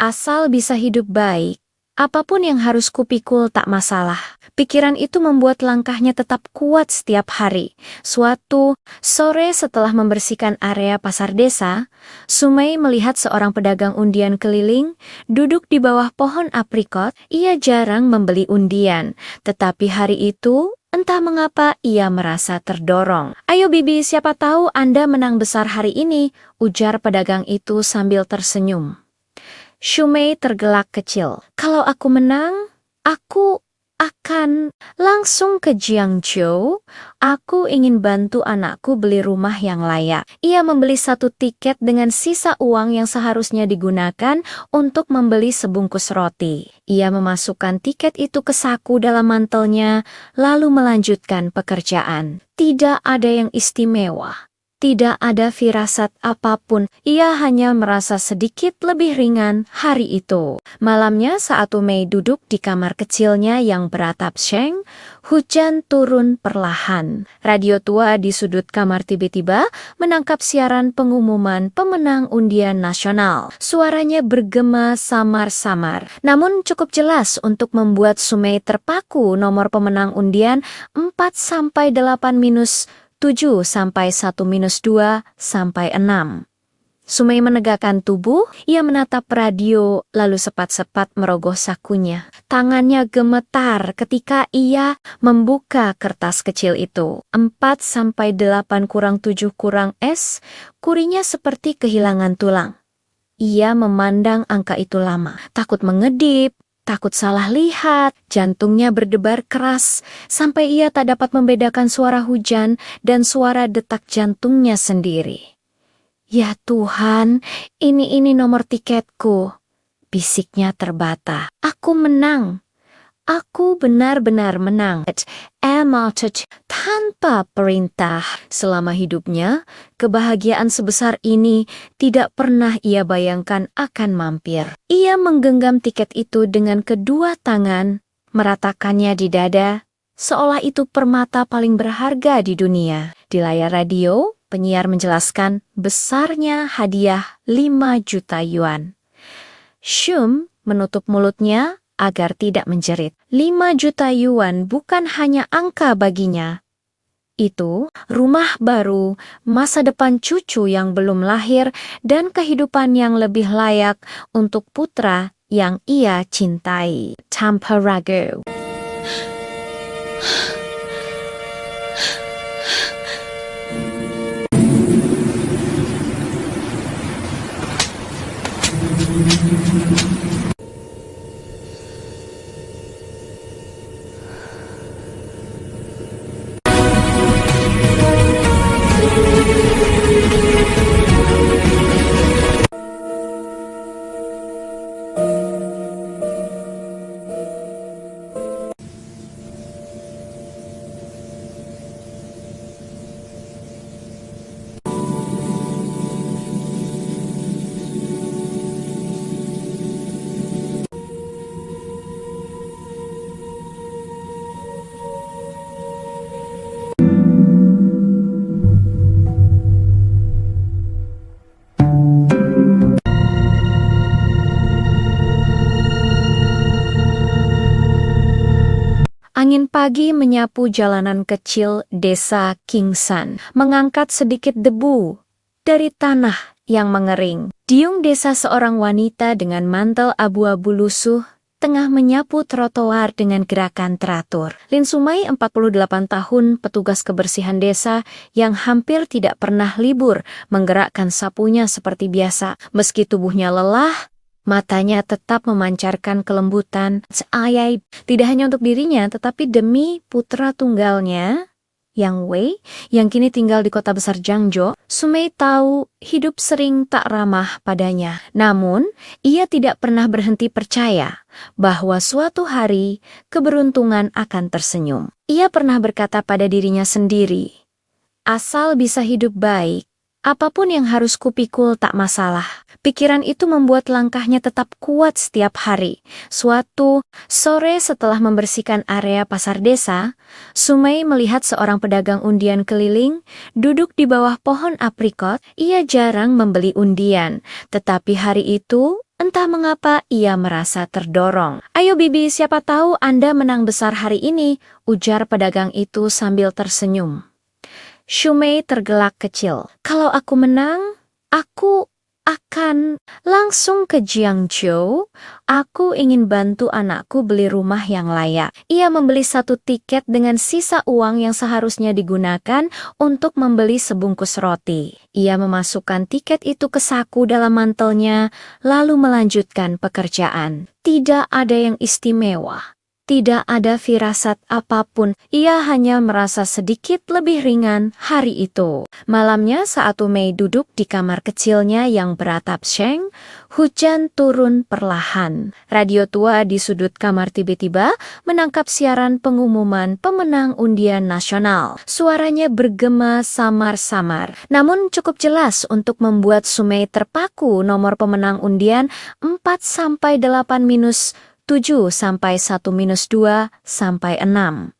asal bisa hidup baik, apapun yang harus kupikul tak masalah. Pikiran itu membuat langkahnya tetap kuat setiap hari. Suatu sore setelah membersihkan area pasar desa, Sumei melihat seorang pedagang undian keliling duduk di bawah pohon aprikot. Ia jarang membeli undian, tetapi hari itu entah mengapa ia merasa terdorong. Ayo bibi, siapa tahu Anda menang besar hari ini, ujar pedagang itu sambil tersenyum. Sumei tergelak kecil. Kalau aku menang, aku akan langsung ke Jiangzhou. Aku ingin bantu anakku beli rumah yang layak. Ia membeli 1 tiket dengan sisa uang yang seharusnya digunakan untuk membeli sebungkus roti. Ia memasukkan tiket itu ke saku dalam mantelnya, lalu melanjutkan pekerjaan. Tidak ada yang istimewa. Tidak ada firasat apapun, ia hanya merasa sedikit lebih ringan hari itu. Malamnya saat Mei duduk di kamar kecilnya yang beratap seng, hujan turun perlahan. Radio tua di sudut kamar tiba-tiba menangkap siaran pengumuman pemenang undian nasional. Suaranya bergema samar-samar, namun cukup jelas untuk membuat Sumei terpaku. Nomor pemenang undian 4-7-1-2-6. Sumei menegakkan tubuh, ia menatap radio, lalu sepat-sepat merogoh sakunya. Tangannya gemetar ketika ia membuka kertas kecil itu. 4-8 kurang 7 kurang S, kurinya seperti kehilangan tulang. Ia memandang angka itu lama, takut mengedip, takut salah lihat, jantungnya berdebar keras, sampai ia tak dapat membedakan suara hujan dan suara detak jantungnya sendiri. Ya Tuhan, ini nomor tiketku, bisiknya terbata. Aku menang. Aku benar-benar menang. Tanpa perintah. Selama hidupnya, kebahagiaan sebesar ini tidak pernah ia bayangkan akan mampir. Ia menggenggam tiket itu dengan kedua tangan, meratakannya di dada, seolah itu permata paling berharga di dunia. Di layar radio, penyiar menjelaskan besarnya hadiah 5 juta yuan. Shum menutup mulutnya agar tidak menjerit. 5 juta yuan bukan hanya angka baginya. Itu rumah baru, masa depan cucu yang belum lahir, dan kehidupan yang lebih layak untuk putra yang ia cintai. Tanpa ragu. Angin pagi menyapu jalanan kecil desa Kingsan, mengangkat sedikit debu dari tanah yang mengering. Diung desa seorang wanita dengan mantel abu-abu lusuh tengah menyapu trotoar dengan gerakan teratur. Lin Sumai, 48 tahun, petugas kebersihan desa yang hampir tidak pernah libur, menggerakkan sapunya seperti biasa. Meski tubuhnya lelah, matanya tetap memancarkan kelembutan. Ayai, tidak hanya untuk dirinya, tetapi demi putra tunggalnya, Yang Wei, yang kini tinggal di kota besar Jiangzhou. Sumei tahu hidup sering tak ramah padanya. Namun, ia tidak pernah berhenti percaya bahwa suatu hari keberuntungan akan tersenyum. Ia pernah berkata pada dirinya sendiri, asal bisa hidup baik, apapun yang harus kupikul tak masalah. Pikiran itu membuat langkahnya tetap kuat setiap hari. Suatu sore setelah membersihkan area pasar desa, Sumei melihat seorang pedagang undian keliling duduk di bawah pohon aprikot. Ia jarang membeli undian, tetapi hari itu entah mengapa ia merasa terdorong. Ayo Bibi, siapa tahu Anda menang besar hari ini, ujar pedagang itu sambil tersenyum. Sumei tergelak kecil. Kalau aku menang, aku akan langsung ke Jiangzhou. Aku ingin bantu anakku beli rumah yang layak. Ia membeli 1 tiket dengan sisa uang yang seharusnya digunakan untuk membeli sebungkus roti. Ia memasukkan tiket itu ke saku dalam mantelnya, lalu melanjutkan pekerjaan. Tidak ada yang istimewa. Tidak ada firasat apapun, ia hanya merasa sedikit lebih ringan hari itu. Malamnya saat Mei duduk di kamar kecilnya yang beratap seng, hujan turun perlahan. Radio tua di sudut kamar tiba-tiba menangkap siaran pengumuman pemenang undian nasional. Suaranya bergema samar-samar, namun cukup jelas untuk membuat Sumei terpaku. Nomor pemenang undian 4-8-7 sampai 1-2 sampai 6.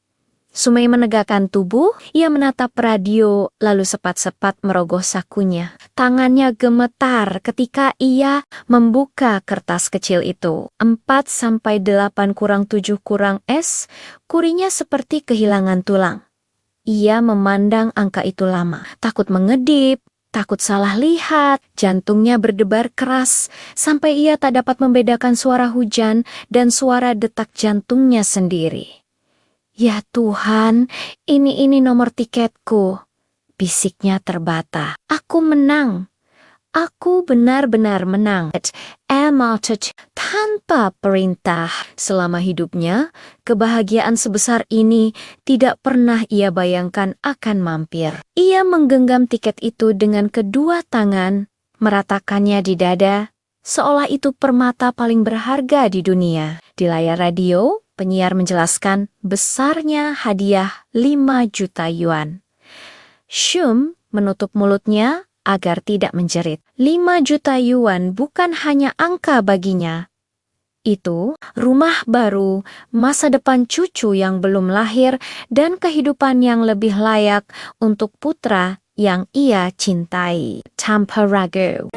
Sumei menegakkan tubuh, ia menatap radio, lalu sepat-sepat merogoh sakunya. Tangannya gemetar ketika ia membuka kertas kecil itu. 4-8-7 kurinya seperti kehilangan tulang. Ia memandang angka itu lama, takut mengedip, takut salah lihat, jantungnya berdebar keras, sampai ia tak dapat membedakan suara hujan dan suara detak jantungnya sendiri. Ya Tuhan, ini nomor tiketku, bisiknya terbata. Aku menang. Aku benar-benar menang. Tanpa perintah. Selama hidupnya, kebahagiaan sebesar ini tidak pernah ia bayangkan akan mampir. Ia menggenggam tiket itu dengan kedua tangan, meratakannya di dada, seolah itu permata paling berharga di dunia. Di layar radio, penyiar menjelaskan besarnya hadiah 5 juta yuan. Shum menutup mulutnya agar tidak menjerit. 5 juta yuan bukan hanya angka baginya. Itu rumah baru, masa depan cucu yang belum lahir, dan kehidupan yang lebih layak untuk putra yang ia cintai. Tanpa ragu.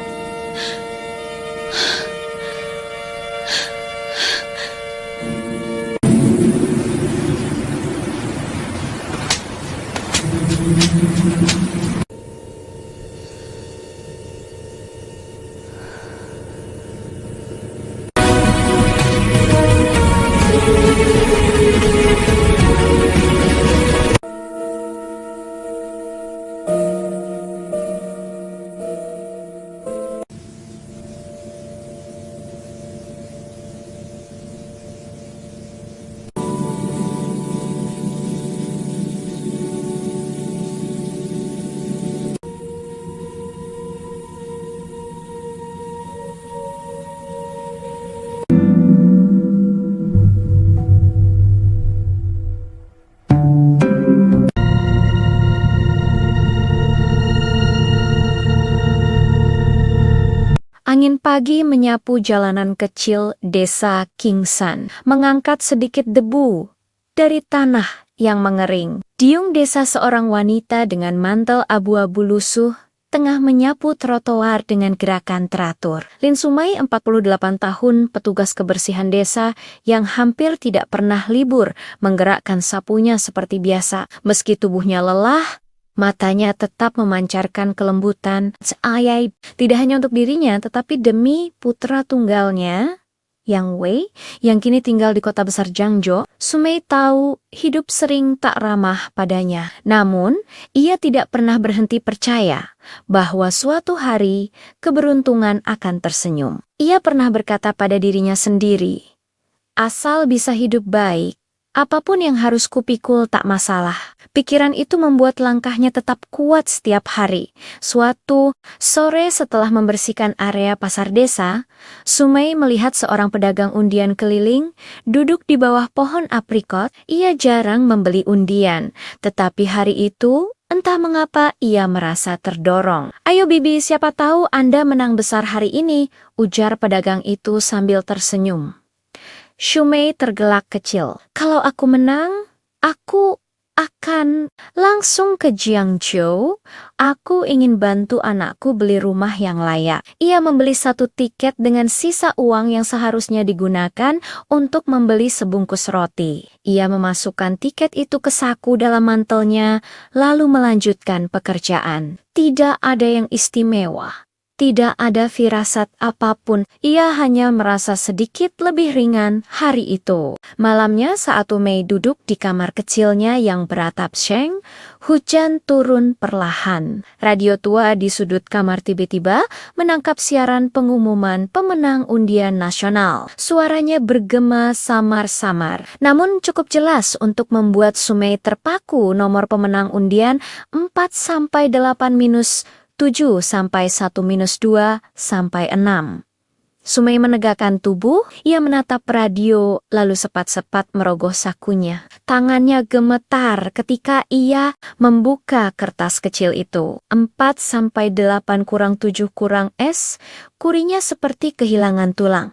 Angin pagi menyapu jalanan kecil desa Kingsan, mengangkat sedikit debu dari tanah yang mengering. Diung desa seorang wanita dengan mantel abu-abu lusuh tengah menyapu trotoar dengan gerakan teratur. Lin Sumai, 48 tahun, petugas kebersihan desa yang hampir tidak pernah libur, menggerakkan sapunya seperti biasa. Meski tubuhnya lelah, matanya tetap memancarkan kelembutan. Ayai, tidak hanya untuk dirinya, tetapi demi putra tunggalnya, Yang Wei, yang kini tinggal di kota besar Jiangzhou. Sumei tahu hidup sering tak ramah padanya. Namun, ia tidak pernah berhenti percaya bahwa suatu hari keberuntungan akan tersenyum. Ia pernah berkata pada dirinya sendiri, asal bisa hidup baik, apapun yang harus kupikul tak masalah. Pikiran itu membuat langkahnya tetap kuat setiap hari. Suatu sore setelah membersihkan area pasar desa, Sumei melihat seorang pedagang undian keliling duduk di bawah pohon aprikot. Ia jarang membeli undian, tetapi hari itu entah mengapa ia merasa terdorong. Ayo bibi, siapa tahu Anda menang besar hari ini, ujar pedagang itu sambil tersenyum. Sumei tergelak kecil. Kalau aku menang, aku akan langsung ke Jiangzhou. Aku ingin bantu anakku beli rumah yang layak. Ia membeli 1 tiket dengan sisa uang yang seharusnya digunakan untuk membeli sebungkus roti. Ia memasukkan tiket itu ke saku dalam mantelnya, lalu melanjutkan pekerjaan. Tidak ada yang istimewa. Tidak ada firasat apapun, ia hanya merasa sedikit lebih ringan hari itu. Malamnya saat Mei duduk di kamar kecilnya yang beratap seng, hujan turun perlahan. Radio tua di sudut kamar tiba-tiba menangkap siaran pengumuman pemenang undian nasional. Suaranya bergema samar-samar, namun cukup jelas untuk membuat Sumei terpaku. Nomor pemenang undian 4-8-7-1-2-6. Sumei menegakkan tubuh, ia menatap radio, lalu sepat-sepat merogoh sakunya. Tangannya gemetar ketika ia membuka kertas kecil itu. 4-8-7-S, kurinya seperti kehilangan tulang.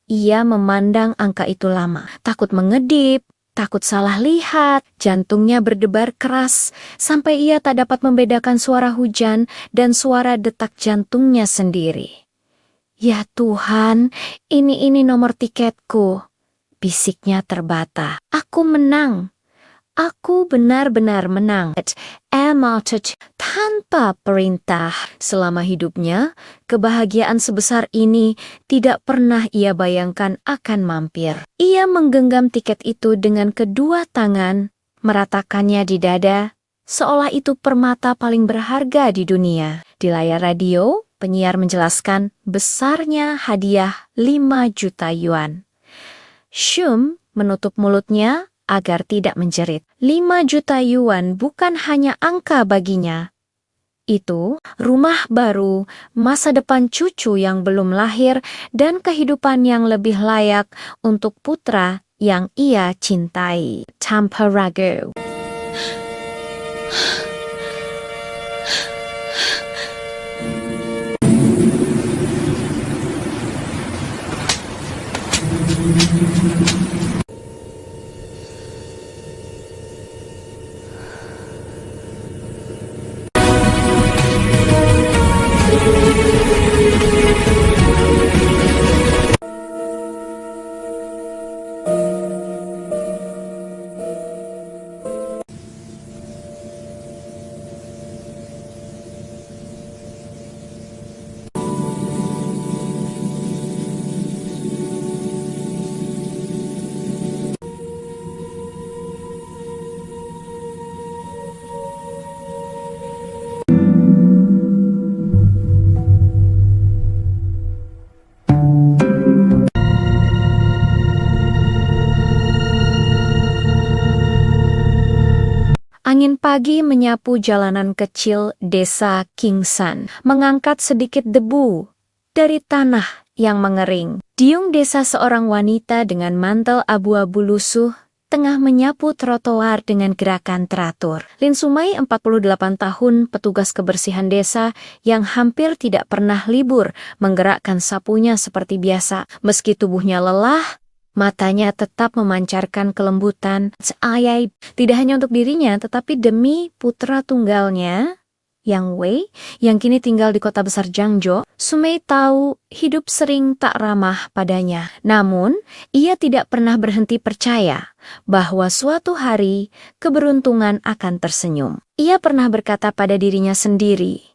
Ia memandang angka itu lama, takut mengedip, takut salah lihat, jantungnya berdebar keras, sampai ia tak dapat membedakan suara hujan dan suara detak jantungnya sendiri. Ya Tuhan, ini nomor tiketku, bisiknya terbata. Aku menang. Aku benar-benar menang. Tanpa perintah. Selama hidupnya, kebahagiaan sebesar ini tidak pernah ia bayangkan akan mampir. Ia menggenggam tiket itu dengan kedua tangan, meratakannya di dada, seolah itu permata paling berharga di dunia. Di layar radio, penyiar menjelaskan besarnya hadiah 5 juta yuan. Shum menutup mulutnya agar tidak menjerit. 5 juta yuan bukan hanya angka baginya. Itu rumah baru, masa depan cucu yang belum lahir, dan kehidupan yang lebih layak untuk putra yang ia cintai. Tanpa ragu. Angin pagi menyapu jalanan kecil desa Kingsan, mengangkat sedikit debu dari tanah yang mengering. Diung desa seorang wanita dengan mantel abu-abu lusuh tengah menyapu trotoar dengan gerakan teratur. Lin Sumai, 48 tahun, petugas kebersihan desa yang hampir tidak pernah libur, menggerakkan sapunya seperti biasa. Meski tubuhnya lelah, matanya tetap memancarkan kelembutan. Ayai, tidak hanya untuk dirinya, tetapi demi putra tunggalnya, Yang Wei, yang kini tinggal di kota besar Jiangzhou. Sumei tahu hidup sering tak ramah padanya. Namun, ia tidak pernah berhenti percaya bahwa suatu hari keberuntungan akan tersenyum. Ia pernah berkata pada dirinya sendiri,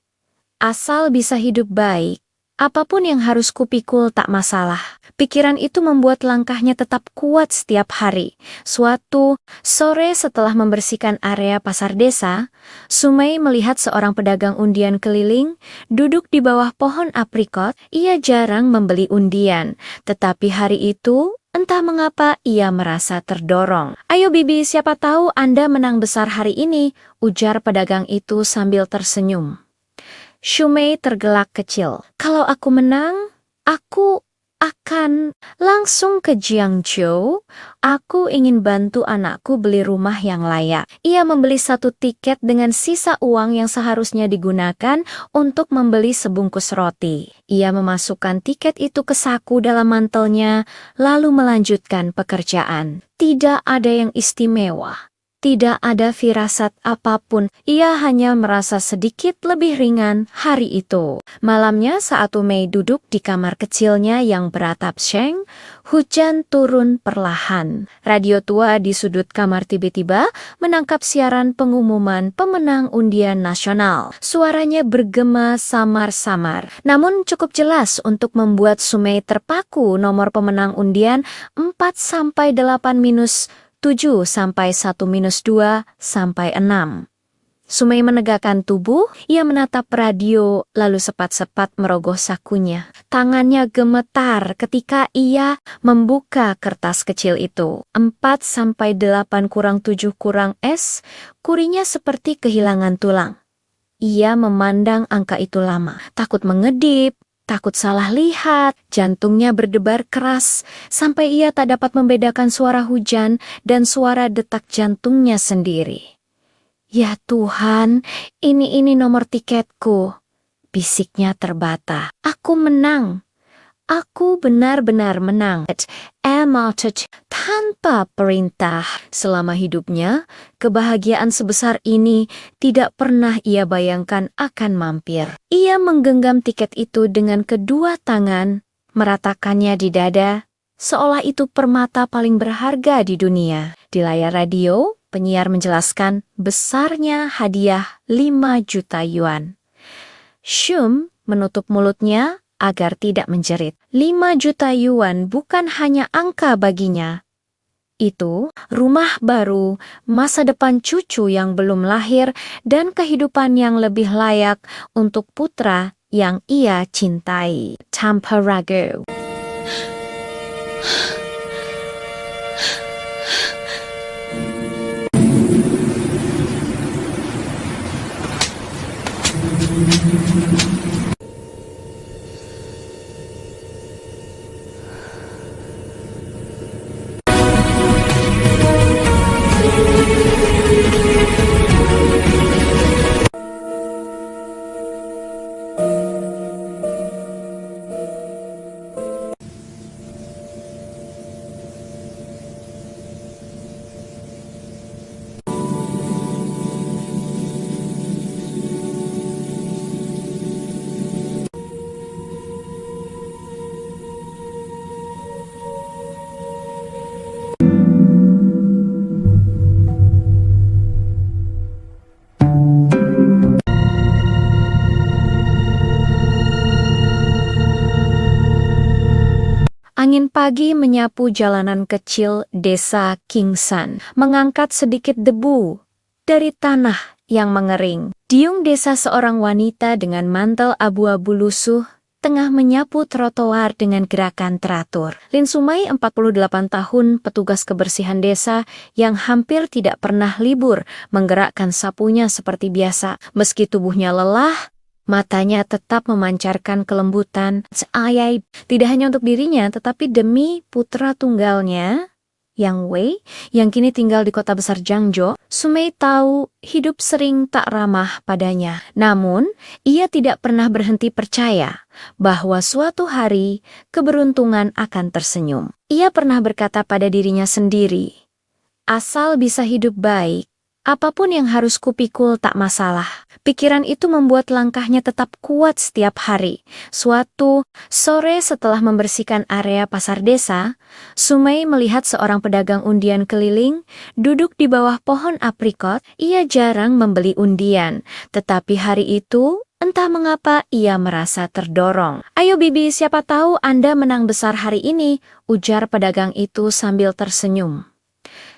asal bisa hidup baik, apapun yang harus kupikul tak masalah. Pikiran itu membuat langkahnya tetap kuat setiap hari. Suatu sore setelah membersihkan area pasar desa, Sumei melihat seorang pedagang undian keliling duduk di bawah pohon aprikot. Ia jarang membeli undian, tetapi hari itu entah mengapa ia merasa terdorong. Ayo bibi, siapa tahu Anda menang besar hari ini, ujar pedagang itu sambil tersenyum. Sumei tergelak kecil. Kalau aku menang, aku akan langsung ke Jiangzhou. Aku ingin bantu anakku beli rumah yang layak. Ia membeli 1 tiket dengan sisa uang yang seharusnya digunakan untuk membeli sebungkus roti. Ia memasukkan tiket itu ke saku dalam mantelnya, lalu melanjutkan pekerjaan. Tidak ada yang istimewa. Tidak ada firasat apapun, ia hanya merasa sedikit lebih ringan hari itu. Malamnya saat Mei duduk di kamar kecilnya yang beratap seng, hujan turun perlahan. Radio tua di sudut kamar tiba-tiba menangkap siaran pengumuman pemenang undian nasional. Suaranya bergema samar-samar, namun cukup jelas untuk membuat Sumei terpaku. Nomor pemenang undian 4-8-7 sampai 1-2 sampai 6. Sumei menegakkan tubuh, ia menatap radio, lalu sepat-sepat merogoh sakunya. Tangannya gemetar ketika ia membuka kertas kecil itu. 4-8-7 kurinya seperti kehilangan tulang. Ia memandang angka itu lama, takut mengedip, takut salah lihat, jantungnya berdebar keras, sampai ia tak dapat membedakan suara hujan dan suara detak jantungnya sendiri. Ya Tuhan, ini nomor tiketku, bisiknya terbata. Aku menang. Aku benar-benar menang. Tanpa perintah. Selama hidupnya, kebahagiaan sebesar ini tidak pernah ia bayangkan akan mampir. Ia menggenggam tiket itu dengan kedua tangan, meratakannya di dada, seolah itu permata paling berharga di dunia. Di layar radio, penyiar menjelaskan besarnya hadiah 5 juta yuan. Shum menutup mulutnya agar tidak menjerit. 5 juta yuan bukan hanya angka baginya. Itu rumah baru, masa depan cucu yang belum lahir, dan kehidupan yang lebih layak untuk putra yang ia cintai tanpa ragu. Angin pagi menyapu jalanan kecil desa Kingsan, mengangkat sedikit debu dari tanah yang mengering. Diung desa seorang wanita dengan mantel abu-abu lusuh tengah menyapu trotoar dengan gerakan teratur. Lin Sumai, 48 tahun, petugas kebersihan desa yang hampir tidak pernah libur, menggerakkan sapunya seperti biasa. Meski tubuhnya lelah, matanya tetap memancarkan kelembutan. Seayai, tidak hanya untuk dirinya, tetapi demi putra tunggalnya, Yang Wei, yang kini tinggal di kota besar Jiangzhou. Sumei tahu hidup sering tak ramah padanya. Namun, ia tidak pernah berhenti percaya bahwa suatu hari keberuntungan akan tersenyum. Ia pernah berkata pada dirinya sendiri, asal bisa hidup baik, apapun yang harus kupikul tak masalah. Pikiran itu membuat langkahnya tetap kuat setiap hari. Suatu sore setelah membersihkan area pasar desa, Sumei melihat seorang pedagang undian keliling duduk di bawah pohon aprikot. Ia jarang membeli undian, tetapi hari itu entah mengapa ia merasa terdorong. Ayo Bibi, siapa tahu Anda menang besar hari ini, ujar pedagang itu sambil tersenyum.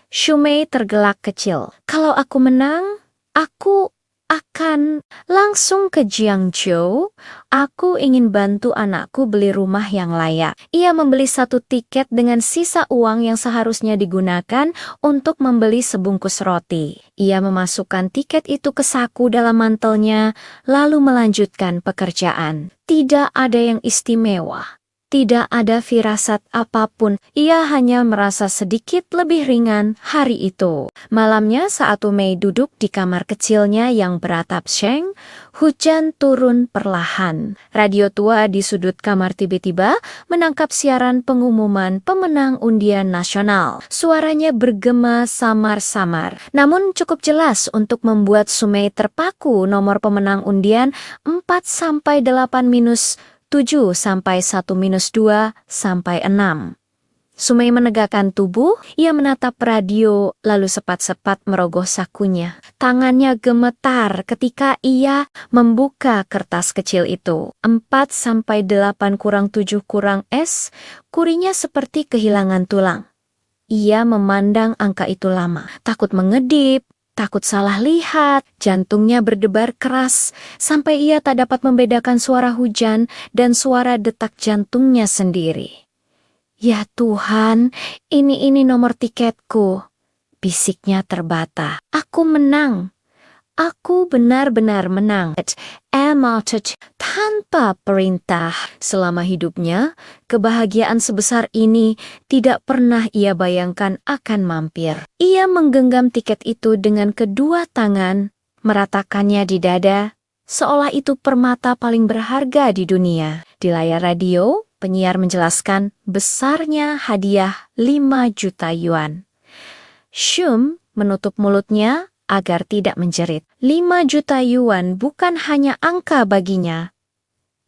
Sumei tergelak kecil. Kalau aku menang, aku akan langsung ke Jiangzhou. Aku ingin bantu anakku beli rumah yang layak. Ia membeli 1 tiket dengan sisa uang yang seharusnya digunakan untuk membeli sebungkus roti. Ia memasukkan tiket itu ke saku dalam mantelnya, lalu melanjutkan pekerjaan. Tidak ada yang istimewa. Tidak ada firasat apapun, ia hanya merasa sedikit lebih ringan hari itu. Malamnya saat Mei duduk di kamar kecilnya yang beratap seng, hujan turun perlahan. Radio tua di sudut kamar tiba-tiba menangkap siaran pengumuman pemenang undian nasional. Suaranya bergema samar-samar, namun cukup jelas untuk membuat Sumei terpaku. Nomor pemenang undian 4-8-7 sampai 1-2 sampai 6. Sumei menegakkan tubuh, ia menatap radio lalu sepat-sepat merogoh sakunya. Tangannya gemetar ketika ia membuka kertas kecil itu. 4-8-7 kurinya seperti kehilangan tulang. Ia memandang angka itu lama, takut mengedip, takut salah lihat, jantungnya berdebar keras, sampai ia tak dapat membedakan suara hujan dan suara detak jantungnya sendiri. Ya Tuhan, ini nomor tiketku, bisiknya terbata. Aku menang. Aku benar-benar menang. Tanpa perintah. Selama hidupnya, kebahagiaan sebesar ini tidak pernah ia bayangkan akan mampir. Ia menggenggam tiket itu dengan kedua tangan, meratakannya di dada, seolah itu permata paling berharga di dunia. Di layar radio, penyiar menjelaskan besarnya hadiah 5 juta yuan. Shum menutup mulutnya agar tidak menjerit. 5 juta yuan bukan hanya angka baginya.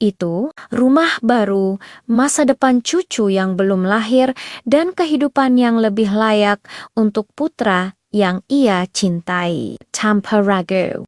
Itu rumah baru, masa depan cucu yang belum lahir, dan kehidupan yang lebih layak untuk putra yang ia cintai tanpa ragu.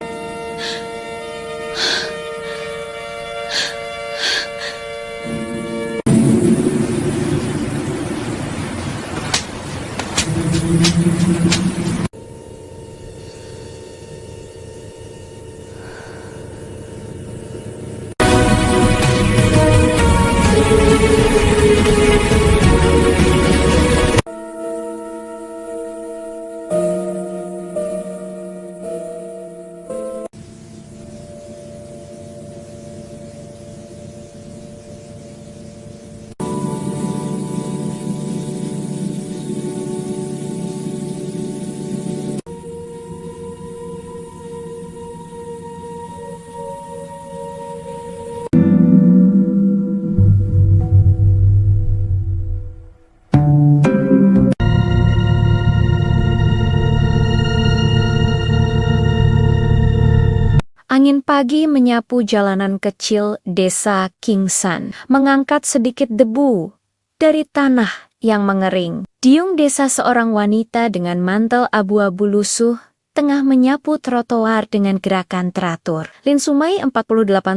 Angin pagi menyapu jalanan kecil desa Kingsan, mengangkat sedikit debu dari tanah yang mengering. Diung desa seorang wanita dengan mantel abu-abu lusuh tengah menyapu trotoar dengan gerakan teratur. Lin Sumai, 48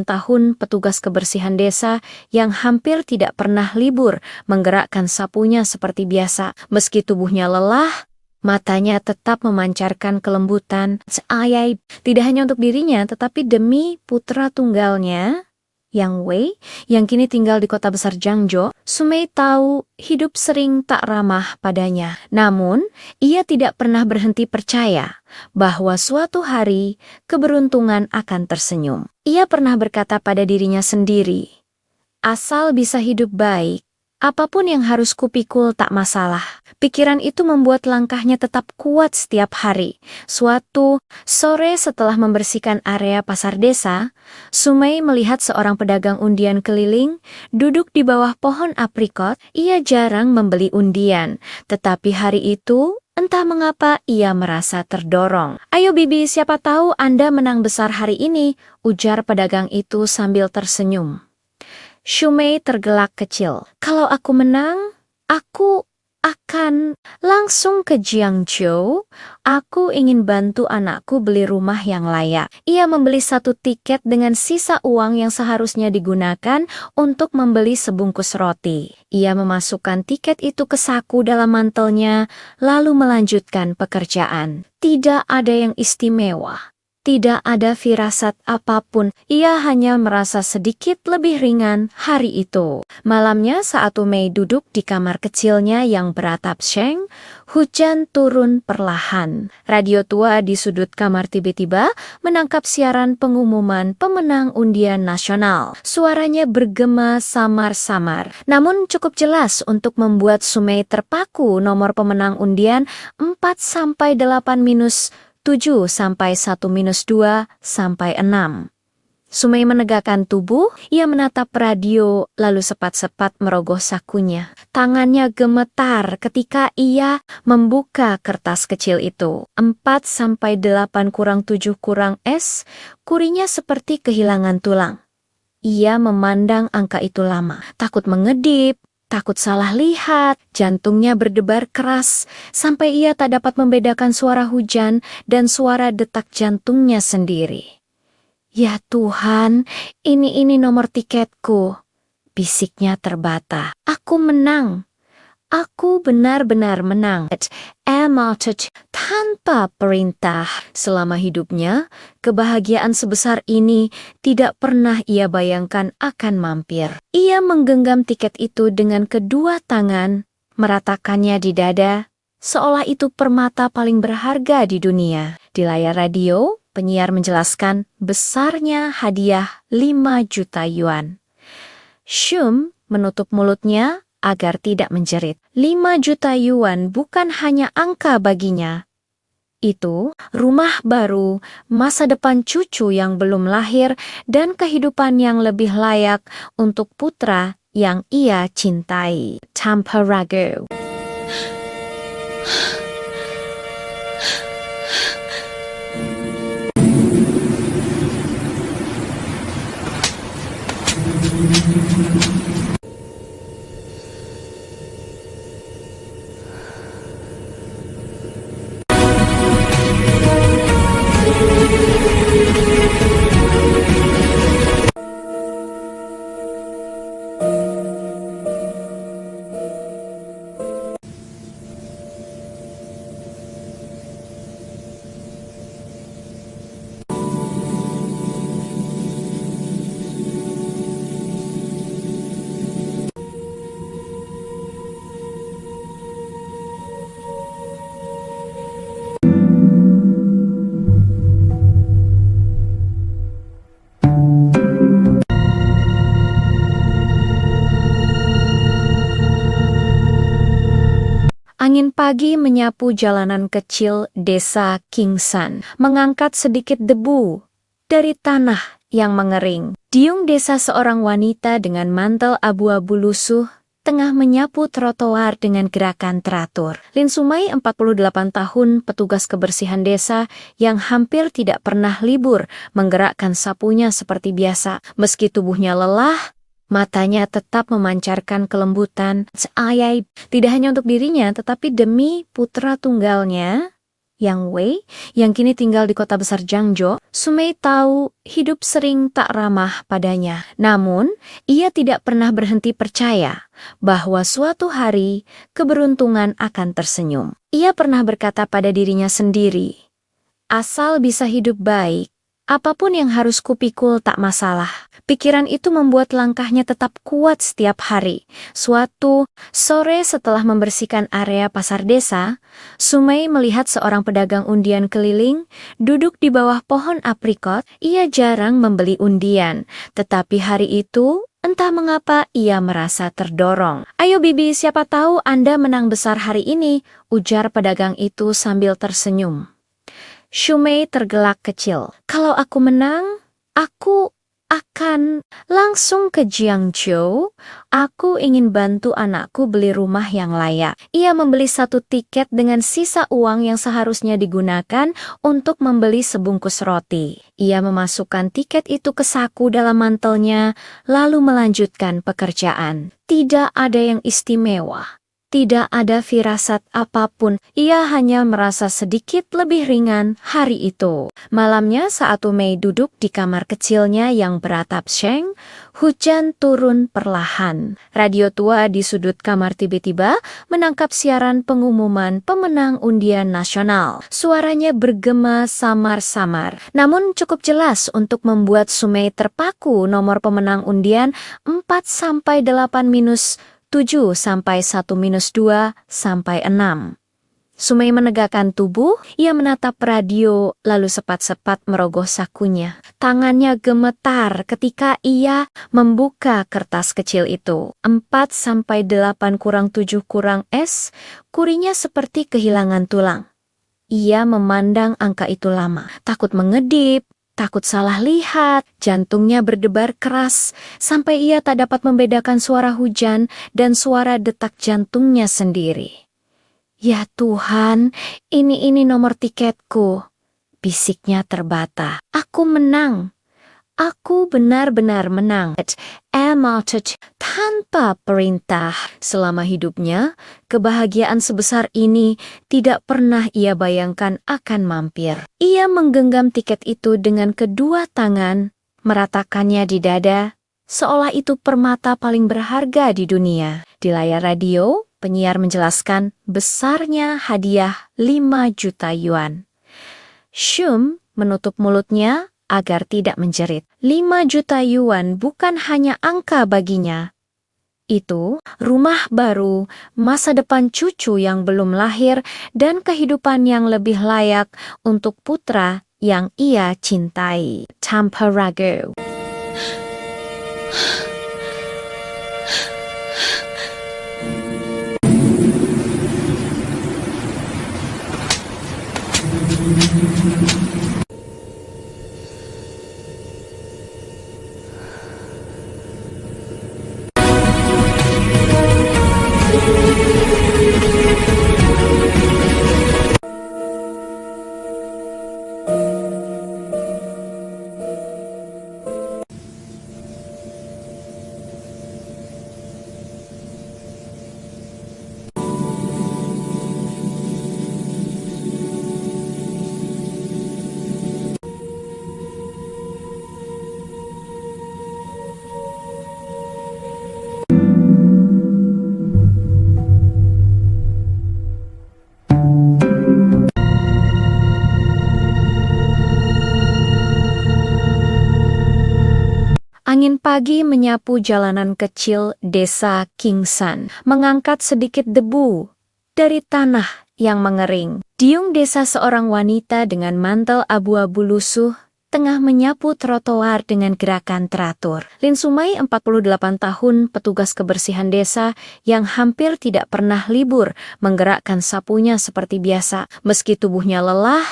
tahun, petugas kebersihan desa yang hampir tidak pernah libur, menggerakkan sapunya seperti biasa. Meski tubuhnya lelah, matanya tetap memancarkan kelembutan. Seayaib, tidak hanya untuk dirinya, tetapi demi putra tunggalnya, Yang Wei, yang kini tinggal di kota besar Jiangzhou. Sumei tahu hidup sering tak ramah padanya. Namun, ia tidak pernah berhenti percaya bahwa suatu hari keberuntungan akan tersenyum. Ia pernah berkata pada dirinya sendiri, asal bisa hidup baik, apapun yang harus kupikul tak masalah. Pikiran itu membuat langkahnya tetap kuat setiap hari. Suatu sore setelah membersihkan area pasar desa, Sumei melihat seorang pedagang undian keliling duduk di bawah pohon aprikot. Ia jarang membeli undian, tetapi hari itu entah mengapa ia merasa terdorong. Ayo bibi, siapa tahu Anda menang besar hari ini, ujar pedagang itu sambil tersenyum. Sumei tergelak kecil. Kalau aku menang, aku akan langsung ke Jiangzhou. Aku ingin bantu anakku beli rumah yang layak. Ia membeli satu tiket dengan sisa uang yang seharusnya digunakan untuk membeli sebungkus roti. Ia memasukkan tiket itu ke saku dalam mantelnya, lalu melanjutkan pekerjaan. Tidak ada yang istimewa. Tidak ada firasat apapun, ia hanya merasa sedikit lebih ringan hari itu. Malamnya saat Mei duduk di kamar kecilnya yang beratap seng, hujan turun perlahan. Radio tua di sudut kamar tiba-tiba menangkap siaran pengumuman pemenang undian nasional. Suaranya bergema samar-samar, namun cukup jelas untuk membuat Sumei terpaku. Nomor pemenang undian 4-8-7-1-2-6. Sumei menegakkan tubuh, ia menatap radio, lalu sepat-sepat merogoh sakunya. Tangannya gemetar ketika ia membuka kertas kecil itu. 4-8-7-S, kurinya seperti kehilangan tulang. Ia memandang angka itu lama, takut mengedip, takut salah lihat, jantungnya berdebar keras, sampai ia tak dapat membedakan suara hujan dan suara detak jantungnya sendiri. Ya Tuhan, ini nomor tiketku, bisiknya terbata. Aku menang. Aku benar-benar menang. Tanpa perintah. Selama hidupnya, kebahagiaan sebesar ini tidak pernah ia bayangkan akan mampir. Ia menggenggam tiket itu dengan kedua tangan, meratakannya di dada, seolah itu permata paling berharga di dunia. Di layar radio, penyiar menjelaskan besarnya hadiah 5 juta yuan. Shum menutup mulutnya agar tidak menjerit. 5 juta yuan bukan hanya angka baginya. Itu rumah baru, masa depan cucu yang belum lahir, dan kehidupan yang lebih layak untuk putra yang ia cintai. Tanpa ragu. Angin pagi menyapu jalanan kecil desa Kingsan, mengangkat sedikit debu dari tanah yang mengering. Diung desa seorang wanita dengan mantel abu-abu lusuh tengah menyapu trotoar dengan gerakan teratur. Lin Sumai, 48 tahun, petugas kebersihan desa yang hampir tidak pernah libur, menggerakkan sapunya seperti biasa. Meski tubuhnya lelah, matanya tetap memancarkan kelembutan. Ayai, tidak hanya untuk dirinya, tetapi demi putra tunggalnya, Yang Wei, yang kini tinggal di kota besar Jiangzhou. Sumai tahu hidup sering tak ramah padanya. Namun, ia tidak pernah berhenti percaya bahwa suatu hari keberuntungan akan tersenyum. Ia pernah berkata pada dirinya sendiri, asal bisa hidup baik, apapun yang harus kupikul tak masalah. Pikiran itu membuat langkahnya tetap kuat setiap hari. Suatu sore setelah membersihkan area pasar desa, Sumai melihat seorang pedagang undian keliling duduk di bawah pohon aprikot. Ia jarang membeli undian, tetapi hari itu entah mengapa ia merasa terdorong. Ayo Bibi, siapa tahu Anda menang besar hari ini, ujar pedagang itu sambil tersenyum. Sumai tergelak kecil. Kalau aku menang, aku akan langsung ke Jiangzhou. Aku ingin bantu anakku beli rumah yang layak. Ia membeli 1 tiket dengan sisa uang yang seharusnya digunakan untuk membeli sebungkus roti. Ia memasukkan tiket itu ke saku dalam mantelnya, lalu melanjutkan pekerjaan. Tidak ada yang istimewa. Tidak ada firasat apapun, ia hanya merasa sedikit lebih ringan hari itu. Malamnya saat Mei duduk di kamar kecilnya yang beratap seng, hujan turun perlahan. Radio tua di sudut kamar tiba-tiba menangkap siaran pengumuman pemenang undian nasional. Suaranya bergema samar-samar, namun cukup jelas untuk membuat Sumai terpaku. Nomor pemenang undian 4-8-7 sampai 1-2 sampai 6. Sumai menegakkan tubuh, ia menatap radio, lalu sepat-sepat merogoh sakunya. Tangannya gemetar ketika ia membuka kertas kecil itu. 4-8-7 kurinya seperti kehilangan tulang. Ia memandang angka itu lama, takut mengedip, takut salah lihat, jantungnya berdebar keras, sampai ia tak dapat membedakan suara hujan dan suara detak jantungnya sendiri. Ya Tuhan, ini nomor tiketku, bisiknya terbata. Aku menang. Aku benar-benar menang. Tanpa perintah. Selama hidupnya, kebahagiaan sebesar ini tidak pernah ia bayangkan akan mampir. Ia menggenggam tiket itu dengan kedua tangan, meratakannya di dada, seolah itu permata paling berharga di dunia. Di layar radio, penyiar menjelaskan besarnya hadiah 5 juta yuan. Shum menutup mulutnya agar tidak menjerit. 5 juta yuan bukan hanya angka baginya. Itu rumah baru, masa depan cucu yang belum lahir, dan kehidupan yang lebih layak untuk putra yang ia cintai. Tanpa ragu. Angin pagi menyapu jalanan kecil desa Kingsan, mengangkat sedikit debu dari tanah yang mengering. Diung desa seorang wanita dengan mantel abu-abu lusuh tengah menyapu trotoar dengan gerakan teratur. Lin Sumai, 48 tahun, petugas kebersihan desa yang hampir tidak pernah libur, menggerakkan sapunya seperti biasa. Meski tubuhnya lelah,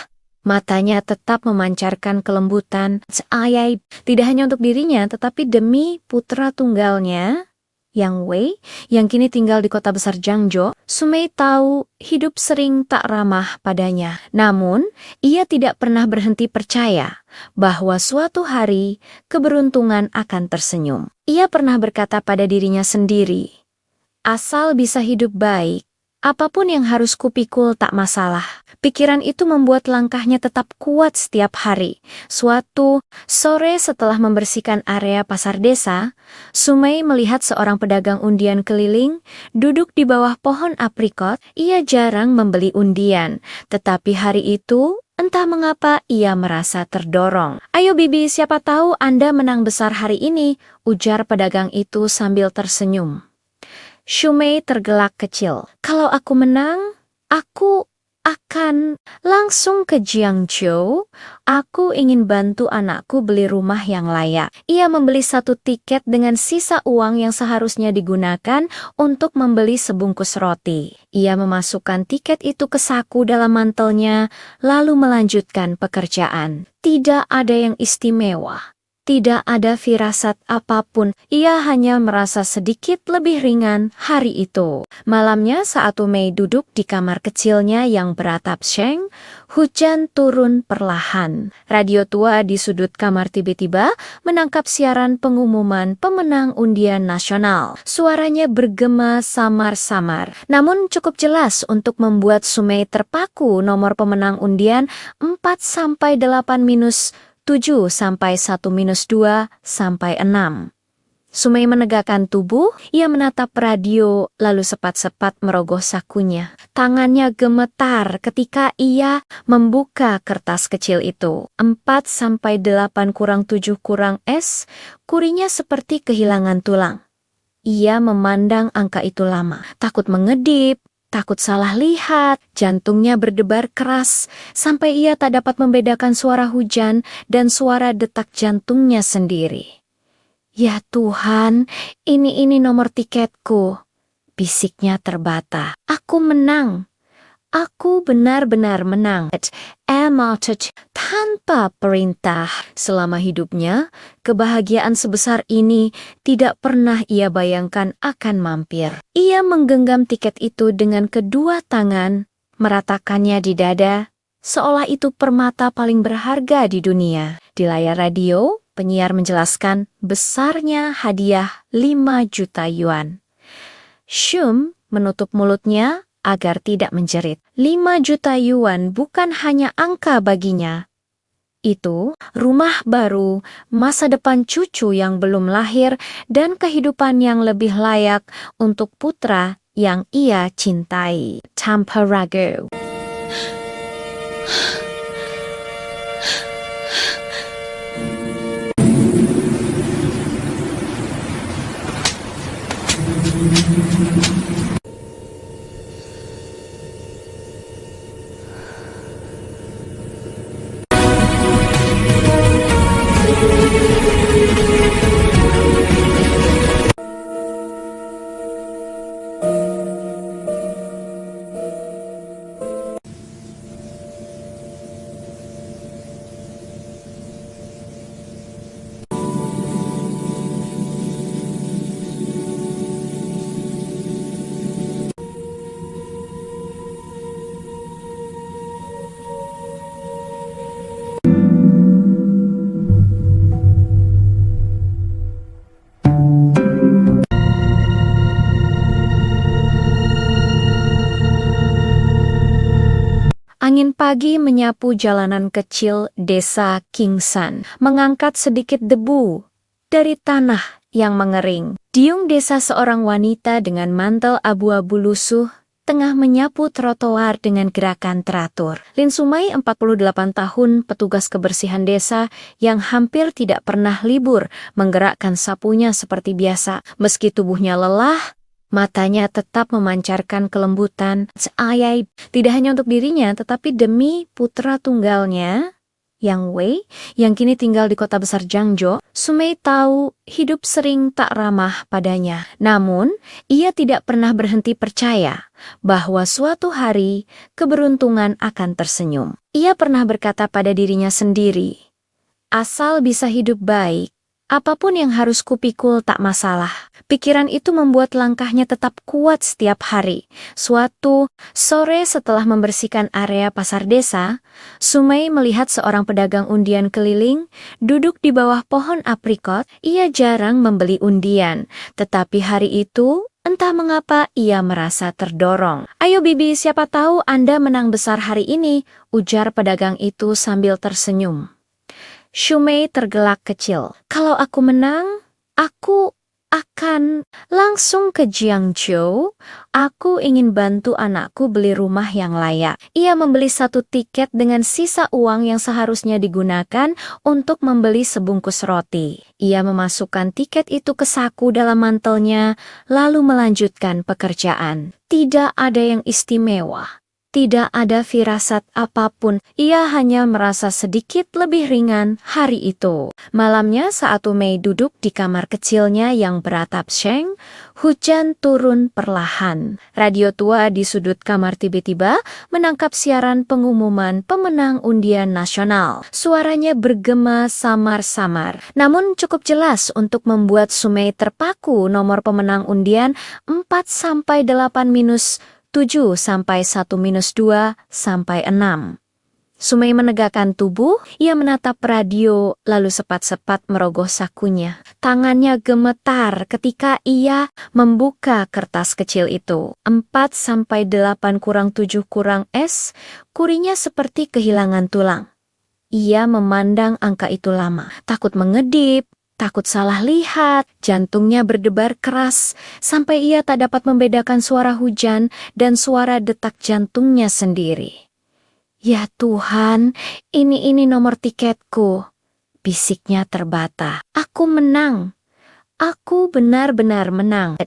matanya tetap memancarkan kelembutan. Ayai, tidak hanya untuk dirinya, tetapi demi putra tunggalnya, Yang Wei, yang kini tinggal di kota besar Jiangzhou, Sumei tahu hidup sering tak ramah padanya. Namun, ia tidak pernah berhenti percaya bahwa suatu hari keberuntungan akan tersenyum. Ia pernah berkata pada dirinya sendiri, "Asal bisa hidup baik, apapun yang harus kupikul tak masalah." Pikiran itu membuat langkahnya tetap kuat setiap hari. Suatu sore setelah membersihkan area pasar desa, Sumei melihat seorang pedagang undian keliling duduk di bawah pohon aprikot. Ia jarang membeli undian, tetapi hari itu entah mengapa ia merasa terdorong. "Ayo Bibi, siapa tahu Anda menang besar hari ini," ujar pedagang itu sambil tersenyum. Sumei tergelak kecil. "Kalau aku menang, aku akan langsung ke Jiangzhou. Aku ingin bantu anakku beli rumah yang layak." Ia membeli satu tiket dengan sisa uang yang seharusnya digunakan untuk membeli sebungkus roti. Ia memasukkan tiket itu ke saku dalam mantelnya, lalu melanjutkan pekerjaan. Tidak ada yang istimewa. Tidak ada firasat apapun, ia hanya merasa sedikit lebih ringan hari itu. Malamnya saat Mei duduk di kamar kecilnya yang beratap seng, hujan turun perlahan. Radio tua di sudut kamar tiba-tiba menangkap siaran pengumuman pemenang undian nasional. Suaranya bergema samar-samar, namun cukup jelas untuk membuat Sumei terpaku. Nomor pemenang undian 4-8 7 sampai 1-2 sampai 6. Sumei menegakkan tubuh, ia menatap radio lalu sepat-sepat merogoh sakunya. Tangannya gemetar ketika ia membuka kertas kecil itu. 4-8 -7 kurinya seperti kehilangan tulang. Ia memandang angka itu lama, takut mengedip, takut salah lihat, jantungnya berdebar keras, sampai ia tak dapat membedakan suara hujan dan suara detak jantungnya sendiri. "Ya Tuhan, ini nomor tiketku," bisiknya terbata. "Aku menang. Aku benar-benar menang." Tanpa perintah. Selama hidupnya, kebahagiaan sebesar ini tidak pernah ia bayangkan akan mampir. Ia menggenggam tiket itu dengan kedua tangan, meratakannya di dada, seolah itu permata paling berharga di dunia. Di layar radio, penyiar menjelaskan besarnya hadiah 5 juta yuan. Shum menutup mulutnya agar tidak menjerit. 5 juta yuan bukan hanya angka baginya. Itu rumah baru, masa depan cucu yang belum lahir, dan kehidupan yang lebih layak untuk putra yang ia cintai. Tanpa ragu. Angin pagi menyapu jalanan kecil desa Kingsan, mengangkat sedikit debu dari tanah yang mengering. Diung desa seorang wanita dengan mantel abu-abu lusuh tengah menyapu trotoar dengan gerakan teratur. Lin Sumai, 48 tahun, petugas kebersihan desa yang hampir tidak pernah libur, menggerakkan sapunya seperti biasa. Meski tubuhnya lelah, matanya tetap memancarkan kelembutan. Ayai, tidak hanya untuk dirinya, tetapi demi putra tunggalnya, Yang Wei, yang kini tinggal di kota besar Jiangzhou. Sumei tahu hidup sering tak ramah padanya. Namun, ia tidak pernah berhenti percaya bahwa suatu hari keberuntungan akan tersenyum. Ia pernah berkata pada dirinya sendiri, "Asal bisa hidup baik, Apapun yang harus kupikul tak masalah. Pikiran itu membuat langkahnya tetap kuat setiap hari. Suatu sore setelah membersihkan area pasar desa, Sumei melihat seorang pedagang undian keliling duduk di bawah pohon aprikot. Ia jarang membeli undian, tetapi hari itu entah mengapa ia merasa terdorong. "Ayo Bibi, siapa tahu Anda menang besar hari ini," ujar pedagang itu sambil tersenyum. Sumei tergelak kecil. "Kalau aku menang, aku akan langsung ke Jiangzhou. Aku ingin bantu anakku beli rumah yang layak." Ia membeli satu tiket dengan sisa uang yang seharusnya digunakan untuk membeli sebungkus roti. Ia memasukkan tiket itu ke saku dalam mantelnya, lalu melanjutkan pekerjaan. Tidak ada yang istimewa. Tidak ada firasat apapun, ia hanya merasa sedikit lebih ringan hari itu. Malamnya saat Mei duduk di kamar kecilnya yang beratap seng, hujan turun perlahan. Radio tua di sudut kamar tiba-tiba menangkap siaran pengumuman pemenang undian nasional. Suaranya bergema samar-samar, namun cukup jelas untuk membuat Sumei terpaku. Nomor pemenang undian 4-8-7 sampai 1-2 sampai 6. Sumei menegakkan tubuh, ia menatap radio lalu sepat-sepat merogoh sakunya. Tangannya gemetar ketika ia membuka kertas kecil itu. 4-8-7 kurinya seperti kehilangan tulang. Ia memandang angka itu lama, takut mengedip, takut salah lihat, jantungnya berdebar keras, sampai ia tak dapat membedakan suara hujan dan suara detak jantungnya sendiri. "Ya Tuhan, ini nomor tiketku," bisiknya terbata. "Aku menang. Aku benar-benar menang."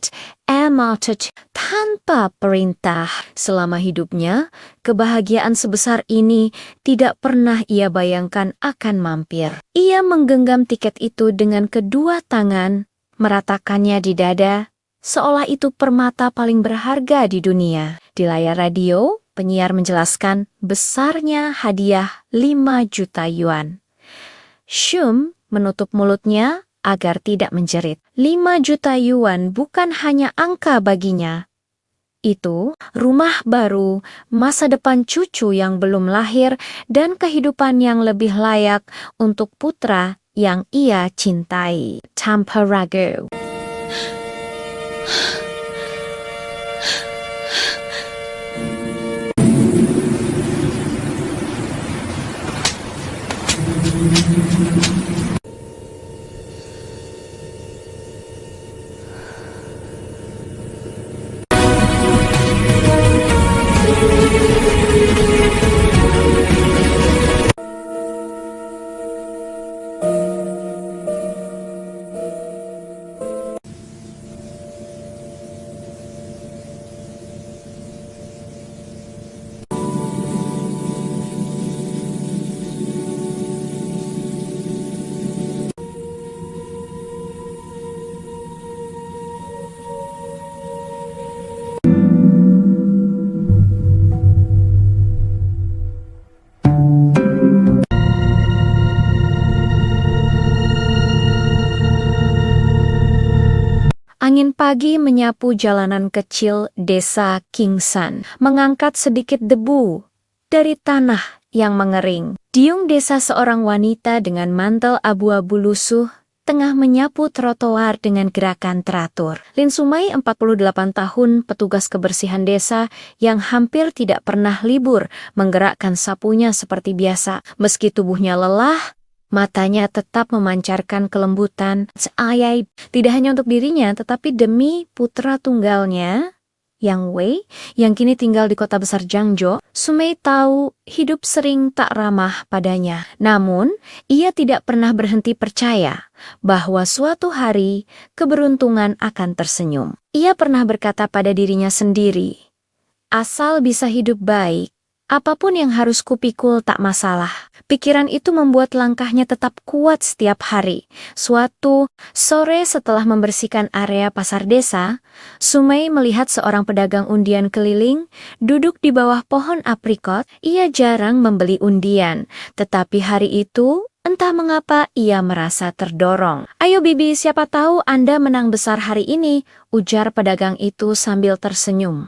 Tanpa perintah. Selama hidupnya, kebahagiaan sebesar ini tidak pernah ia bayangkan akan mampir. Ia menggenggam tiket itu dengan kedua tangan, meratakannya di dada, seolah itu permata paling berharga di dunia. Di layar radio, penyiar menjelaskan besarnya hadiah 5 juta yuan. Shum menutup mulutnya agar tidak menjerit. 5 juta yuan bukan hanya angka baginya. Itu rumah baru, masa depan cucu yang belum lahir, dan kehidupan yang lebih layak untuk putra yang ia cintai. Tanpa ragu. Angin pagi menyapu jalanan kecil desa Kingsan, mengangkat sedikit debu dari tanah yang mengering. Diung desa seorang wanita dengan mantel abu-abu lusuh tengah menyapu trotoar dengan gerakan teratur. Lin Sumai, 48 tahun, petugas kebersihan desa yang hampir tidak pernah libur, menggerakkan sapunya seperti biasa. Meski tubuhnya lelah, matanya tetap memancarkan kelembutan. Tidak hanya untuk dirinya, tetapi demi putra tunggalnya, Yang Wei, yang kini tinggal di kota besar Jiangzhou. Sumei tahu hidup sering tak ramah padanya. Namun, ia tidak pernah berhenti percaya bahwa suatu hari keberuntungan akan tersenyum. Ia pernah berkata pada dirinya sendiri, "Asal bisa hidup baik, apapun yang harus kupikul tak masalah." Pikiran itu membuat langkahnya tetap kuat setiap hari. Suatu sore setelah membersihkan area pasar desa, Sumei melihat seorang pedagang undian keliling duduk di bawah pohon aprikot. Ia jarang membeli undian, tetapi hari itu entah mengapa ia merasa terdorong. "Ayo Bibi, siapa tahu Anda menang besar hari ini," ujar pedagang itu sambil tersenyum.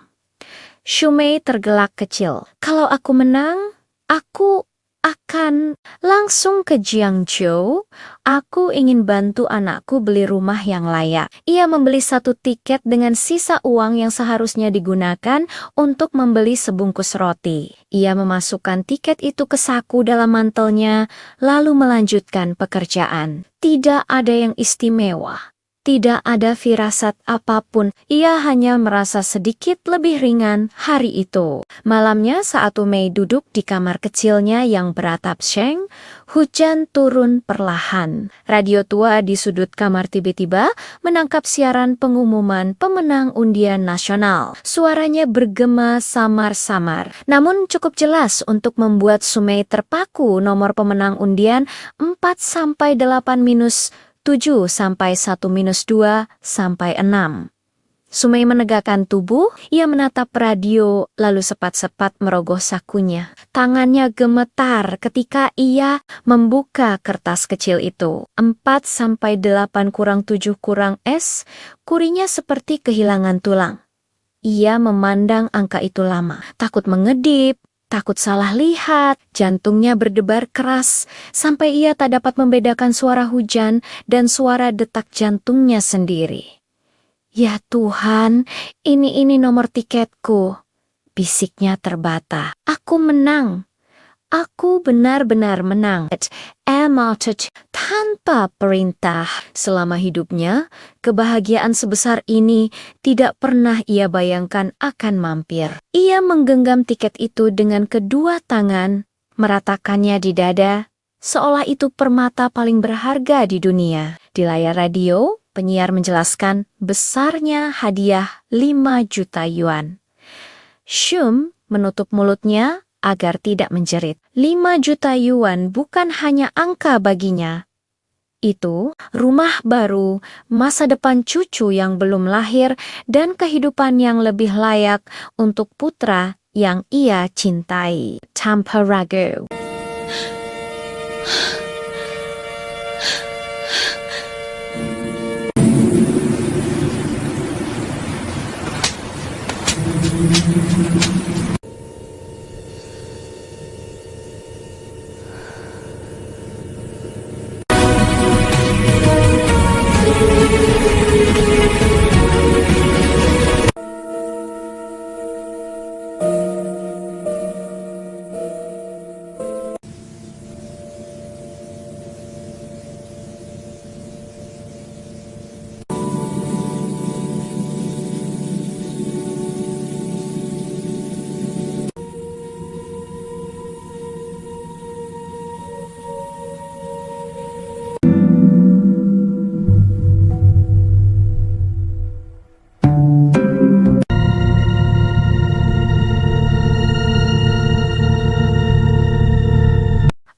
Shumei tergelak kecil. "Kalau aku menang, aku akan langsung ke Jiangzhou. Aku ingin bantu anakku beli rumah yang layak." Ia membeli satu tiket dengan sisa uang yang seharusnya digunakan untuk membeli sebungkus roti. Ia memasukkan tiket itu ke saku dalam mantelnya, lalu melanjutkan pekerjaan. Tidak ada yang istimewa. Tidak ada firasat apapun, ia hanya merasa sedikit lebih ringan hari itu. Malamnya saat Mei duduk di kamar kecilnya yang beratap seng, hujan turun perlahan. Radio tua di sudut kamar tiba-tiba menangkap siaran pengumuman pemenang undian nasional. Suaranya bergema samar-samar, namun cukup jelas untuk membuat Sumei terpaku. Nomor pemenang undian 4-8-7 sampai 1-2-6. Sumei menegakkan tubuh, ia menatap radio, lalu sepat-sepat merogoh sakunya. Tangannya gemetar ketika ia membuka kertas kecil itu. 4-8-7 kurinya seperti kehilangan tulang. Ia memandang angka itu lama, takut mengedip, takut salah lihat, jantungnya berdebar keras, sampai ia tak dapat membedakan suara hujan dan suara detak jantungnya sendiri. "Ya Tuhan, ini nomor tiketku," bisiknya terbata. "Aku menang. Aku benar-benar menang." Tanpa perintah. Selama hidupnya, kebahagiaan sebesar ini tidak pernah ia bayangkan akan mampir. Ia menggenggam tiket itu dengan kedua tangan, meratakannya di dada, seolah itu permata paling berharga di dunia. Di layar radio, penyiar menjelaskan besarnya hadiah 5 juta yuan. Shum menutup mulutnya agar tidak menjerit. 5 juta yuan bukan hanya angka baginya. Itu rumah baru, masa depan cucu yang belum lahir, dan kehidupan yang lebih layak untuk putra yang ia cintai. Tanpa ragu.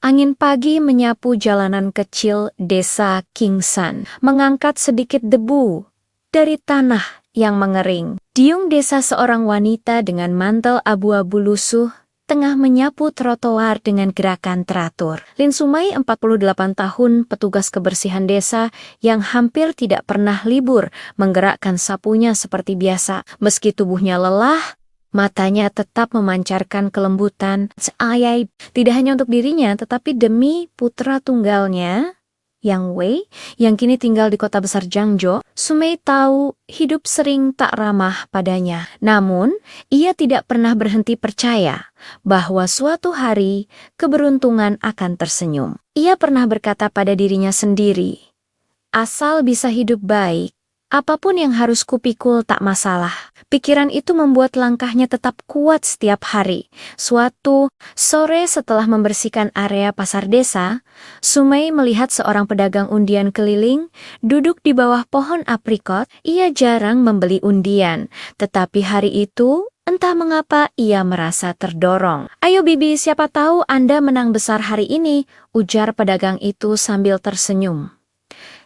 Angin pagi menyapu jalanan kecil desa Kingsan, mengangkat sedikit debu dari tanah yang mengering. Diung desa seorang wanita dengan mantel abu-abu lusuh tengah menyapu trotoar dengan gerakan teratur. Lin Sumai, 48 tahun, petugas kebersihan desa yang hampir tidak pernah libur, menggerakkan sapunya seperti biasa. Meski tubuhnya lelah, matanya tetap memancarkan kelembutan. Ayai, tidak hanya untuk dirinya, tetapi demi putra tunggalnya, Yang Wei, yang kini tinggal di kota besar Jiangzhou. Sumei tahu hidup sering tak ramah padanya. Namun, ia tidak pernah berhenti percaya bahwa suatu hari keberuntungan akan tersenyum. Ia pernah berkata pada dirinya sendiri, "Asal bisa hidup baik, apapun yang harus kupikul tak masalah." Pikiran itu membuat langkahnya tetap kuat setiap hari. Suatu sore setelah membersihkan area pasar desa, Sumei melihat seorang pedagang undian keliling duduk di bawah pohon aprikot. Ia jarang membeli undian, tetapi hari itu entah mengapa ia merasa terdorong. "Ayo Bibi, siapa tahu Anda menang besar hari ini," ujar pedagang itu sambil tersenyum.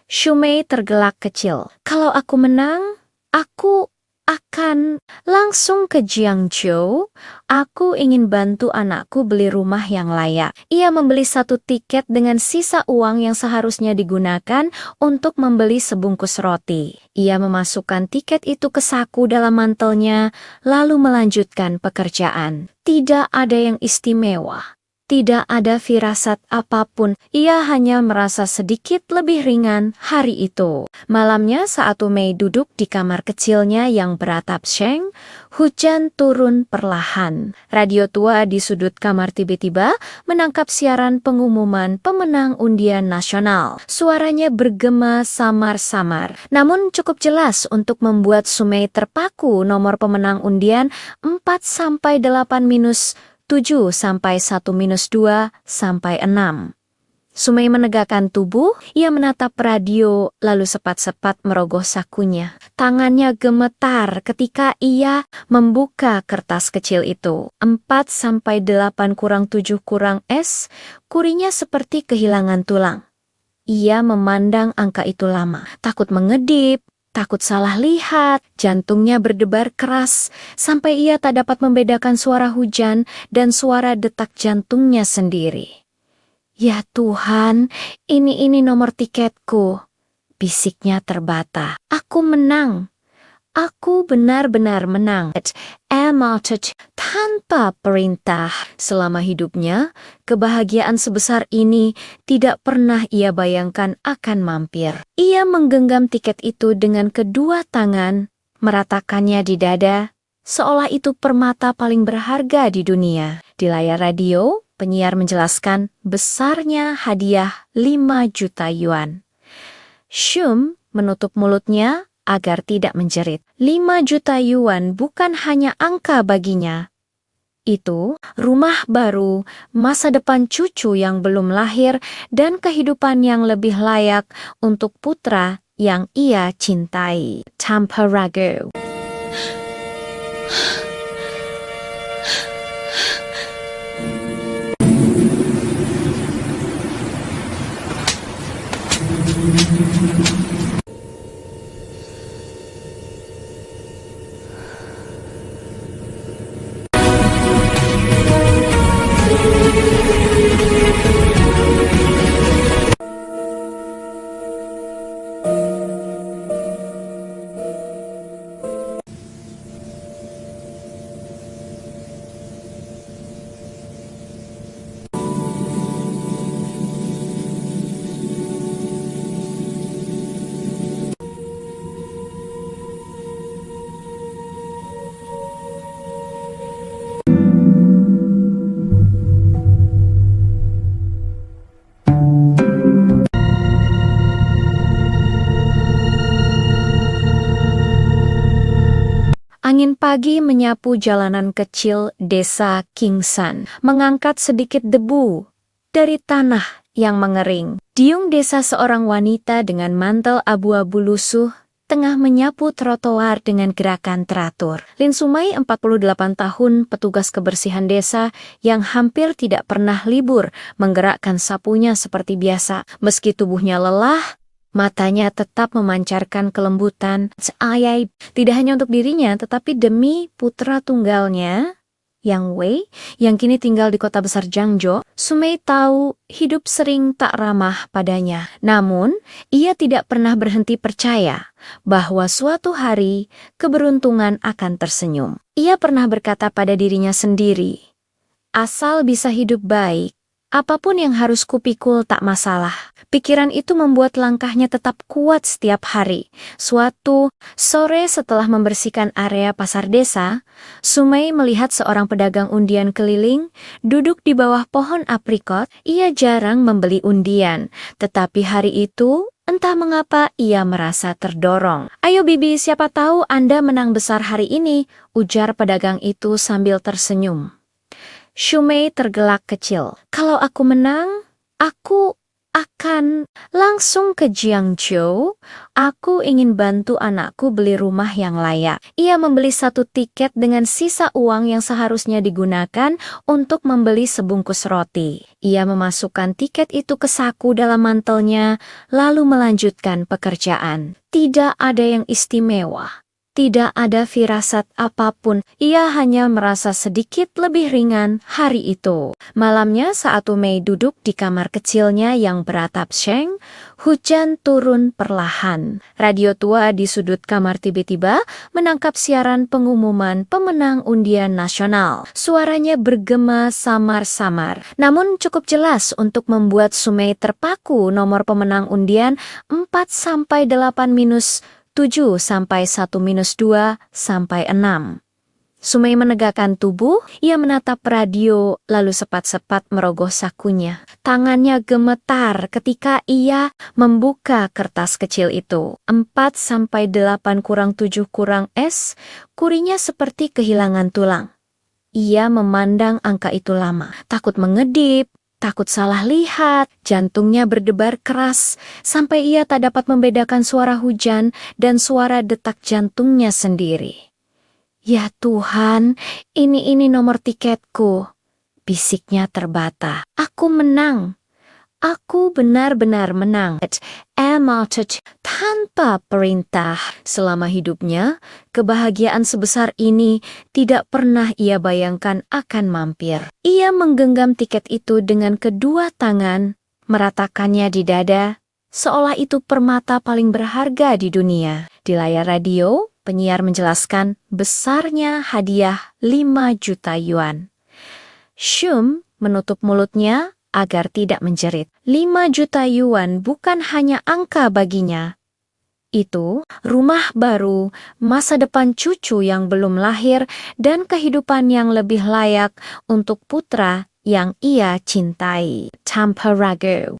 Sumei tergelak kecil. "Kalau aku menang, aku akan langsung ke Jiangzhou. Aku ingin bantu anakku beli rumah yang layak. Ia membeli 1 tiket dengan sisa uang yang seharusnya digunakan untuk membeli sebungkus roti. Ia memasukkan tiket itu ke saku dalam mantelnya, lalu melanjutkan pekerjaan. Tidak ada yang istimewa. Tidak ada firasat apapun, ia hanya merasa sedikit lebih ringan hari itu. Malamnya saat Mei duduk di kamar kecilnya yang beratap seng, hujan turun perlahan. Radio tua di sudut kamar tiba-tiba menangkap siaran pengumuman pemenang undian nasional. Suaranya bergema samar-samar, namun cukup jelas untuk membuat Sumei terpaku. Nomor pemenang undian 4-8-7 sampai 1-2 sampai 6. Sumei menegakkan tubuh, ia menatap radio lalu sepat-sepat merogoh sakunya. Tangannya gemetar ketika ia membuka kertas kecil itu. 4-8-7 kurinya seperti kehilangan tulang. Ia memandang angka itu lama, takut mengedip, takut salah lihat, jantungnya berdebar keras, sampai ia tak dapat membedakan suara hujan dan suara detak jantungnya sendiri. Ya Tuhan, ini nomor tiketku, bisiknya terbata. Aku menang. Aku benar-benar menang. Tanpa perintah. Selama hidupnya, kebahagiaan sebesar ini tidak pernah ia bayangkan akan mampir. Ia menggenggam tiket itu dengan kedua tangan, meratakannya di dada, seolah itu permata paling berharga di dunia. Di layar radio, penyiar menjelaskan besarnya hadiah 5 juta yuan. Shum menutup mulutnya agar tidak menjerit. 5 juta yuan bukan hanya angka baginya. Itu rumah baru, masa depan cucu yang belum lahir, dan kehidupan yang lebih layak untuk putra yang ia cintai. Tanpa ragu. Angin pagi menyapu jalanan kecil desa Kingsan, mengangkat sedikit debu dari tanah yang mengering. Diung desa seorang wanita dengan mantel abu-abu lusuh tengah menyapu trotoar dengan gerakan teratur. Lin Sumai, 48 tahun, petugas kebersihan desa yang hampir tidak pernah libur, menggerakkan sapunya seperti biasa. Meski tubuhnya lelah, matanya tetap memancarkan kelembutan. Ayai, tidak hanya untuk dirinya, tetapi demi putra tunggalnya, Yang Wei, yang kini tinggal di kota besar Jiangzhou. Sumei tahu hidup sering tak ramah padanya. Namun, ia tidak pernah berhenti percaya bahwa suatu hari keberuntungan akan tersenyum. Ia pernah berkata pada dirinya sendiri, asal bisa hidup baik, apapun yang harus kupikul tak masalah. Pikiran itu membuat langkahnya tetap kuat setiap hari. Suatu sore setelah membersihkan area pasar desa, Sumei melihat seorang pedagang undian keliling duduk di bawah pohon aprikot. Ia jarang membeli undian, tetapi hari itu entah mengapa ia merasa terdorong. Ayo bibi, siapa tahu Anda menang besar hari ini, ujar pedagang itu sambil tersenyum. Sumei tergelak kecil. Kalau aku menang, aku akan langsung ke Jiangzhou. Aku ingin bantu anakku beli rumah yang layak. Ia membeli 1 tiket dengan sisa uang yang seharusnya digunakan untuk membeli sebungkus roti. Ia memasukkan tiket itu ke saku dalam mantelnya, lalu melanjutkan pekerjaan. Tidak ada yang istimewa. Tidak ada firasat apapun, ia hanya merasa sedikit lebih ringan hari itu. Malamnya saat Umei duduk di kamar kecilnya yang beratap seng, hujan turun perlahan. Radio tua di sudut kamar tiba-tiba menangkap siaran pengumuman pemenang undian nasional. Suaranya bergema samar-samar, namun cukup jelas untuk membuat Sumei terpaku. Nomor pemenang undian 4-8-7-1-2-6. Sumei menegakkan tubuh, ia menatap radio lalu sepat-sepat merogoh sakunya. Tangannya gemetar ketika ia membuka kertas kecil itu. 4-8-7-S, kurinya seperti kehilangan tulang. Ia memandang angka itu lama, takut mengedip, takut salah lihat, jantungnya berdebar keras, sampai ia tak dapat membedakan suara hujan dan suara detak jantungnya sendiri. Ya Tuhan, ini nomor tiketku, bisiknya terbata. Aku menang. Aku benar-benar menang. Tanpa perintah. Selama hidupnya, kebahagiaan sebesar ini tidak pernah ia bayangkan akan mampir. Ia menggenggam tiket itu dengan kedua tangan, meratakannya di dada, seolah itu permata paling berharga di dunia. Di layar radio, penyiar menjelaskan besarnya hadiah 5 juta yuan. Shum menutup mulutnya agar tidak menjerit. 5 juta yuan bukan hanya angka baginya. Itu rumah baru, masa depan cucu yang belum lahir, dan kehidupan yang lebih layak untuk putra yang ia cintai. Tanpa ragu.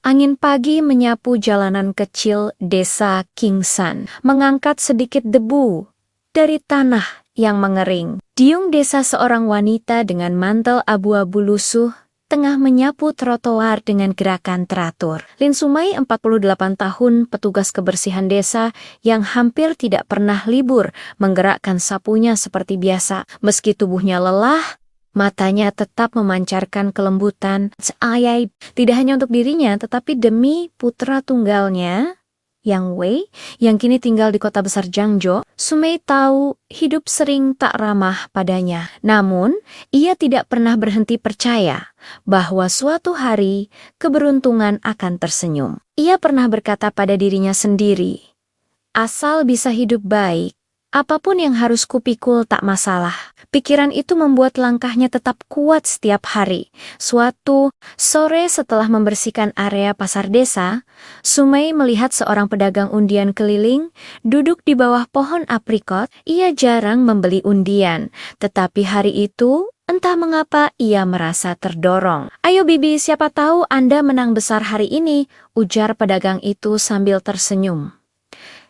Angin pagi menyapu jalanan kecil desa Kingsan, mengangkat sedikit debu dari tanah yang mengering. Diung desa seorang wanita dengan mantel abu-abu lusuh tengah menyapu trotoar dengan gerakan teratur. Lin Sumai, 48 tahun, petugas kebersihan desa yang hampir tidak pernah libur, menggerakkan sapunya seperti biasa. Meski tubuhnya lelah, matanya tetap memancarkan kelembutan. Tidak hanya untuk dirinya, tetapi demi putra tunggalnya, Yang Wei, yang kini tinggal di kota besar Jiangzhou. Sumei tahu hidup sering tak ramah padanya. Namun, ia tidak pernah berhenti percaya bahwa suatu hari keberuntungan akan tersenyum. Ia pernah berkata pada dirinya sendiri, asal bisa hidup baik, apapun yang harus kupikul tak masalah. Pikiran itu membuat langkahnya tetap kuat setiap hari. Suatu sore setelah membersihkan area pasar desa, Sumei melihat seorang pedagang undian keliling duduk di bawah pohon aprikot. Ia jarang membeli undian, tetapi hari itu entah mengapa ia merasa terdorong. Ayo Bibi, siapa tahu Anda menang besar hari ini, ujar pedagang itu sambil tersenyum.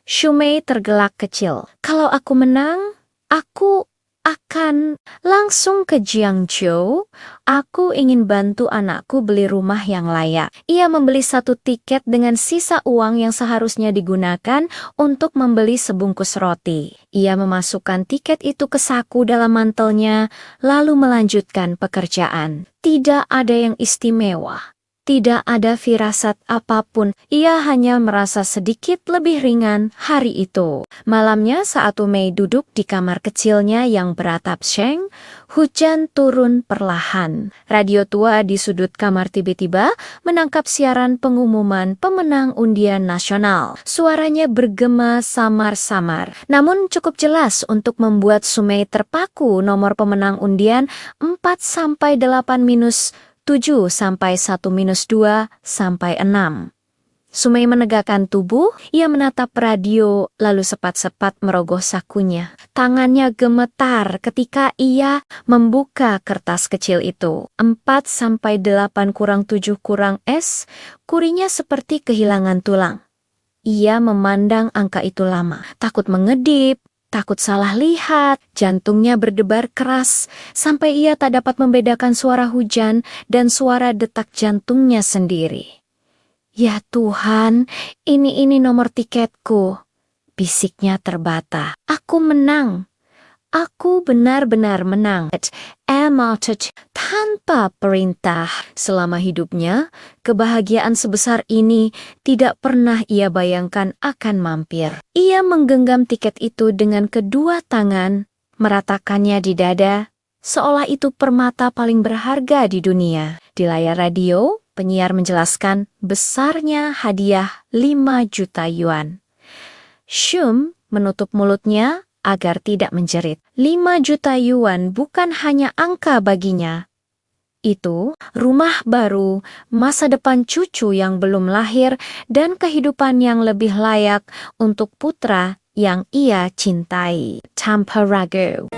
Sumei tergelak kecil. Kalau aku menang, aku akan langsung ke Jiangzhou. Aku ingin bantu anakku beli rumah yang layak. Ia membeli 1 tiket dengan sisa uang yang seharusnya digunakan untuk membeli sebungkus roti. Ia memasukkan tiket itu ke saku dalam mantelnya, lalu melanjutkan pekerjaan. Tidak ada yang istimewa. Tidak ada firasat apapun, ia hanya merasa sedikit lebih ringan hari itu. Malamnya saat Umei duduk di kamar kecilnya yang beratap seng, hujan turun perlahan. Radio tua di sudut kamar tiba-tiba menangkap siaran pengumuman pemenang undian nasional. Suaranya bergema samar-samar, namun cukup jelas untuk membuat Sumei terpaku. Nomor pemenang undian 4-8-7-1-2-6. Sumei menegakkan tubuh, ia menatap radio lalu sepat-sepat merogoh sakunya. Tangannya gemetar ketika ia membuka kertas kecil itu. 4-8-7-S, kurinya seperti kehilangan tulang. Ia memandang angka itu lama, takut mengedip, takut salah lihat, jantungnya berdebar keras, sampai ia tak dapat membedakan suara hujan dan suara detak jantungnya sendiri. Ya Tuhan, ini nomor tiketku, bisiknya terbata. Aku menang. Aku benar-benar menang. Tanpa perintah. Selama hidupnya, kebahagiaan sebesar ini tidak pernah ia bayangkan akan mampir. Ia menggenggam tiket itu dengan kedua tangan, meratakannya di dada, seolah itu permata paling berharga di dunia. Di layar radio, penyiar menjelaskan besarnya hadiah 5 juta yuan. Shum menutup mulutnya agar tidak menjerit. 5 juta yuan bukan hanya angka baginya. Itu rumah baru, masa depan cucu yang belum lahir, dan kehidupan yang lebih layak untuk putra yang ia cintai. Tanpa ragu.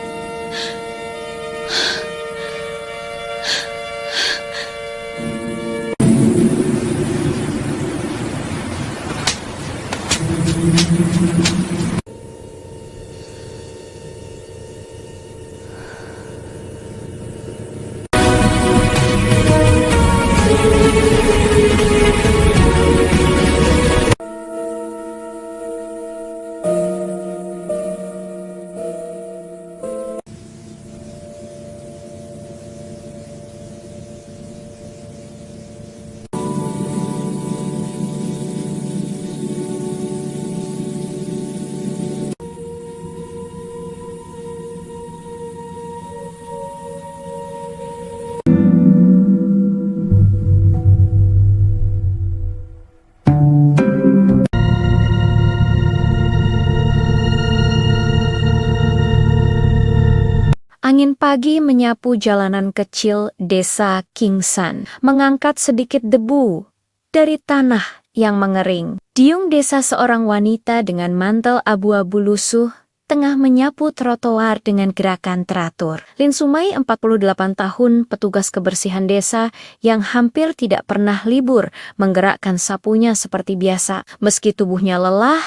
Angin pagi menyapu jalanan kecil desa Kingsan, mengangkat sedikit debu dari tanah yang mengering. Diung desa seorang wanita dengan mantel abu-abu lusuh tengah menyapu trotoar dengan gerakan teratur. Lin Sumai, 48 tahun, petugas kebersihan desa yang hampir tidak pernah libur, menggerakkan sapunya seperti biasa. Meski tubuhnya lelah,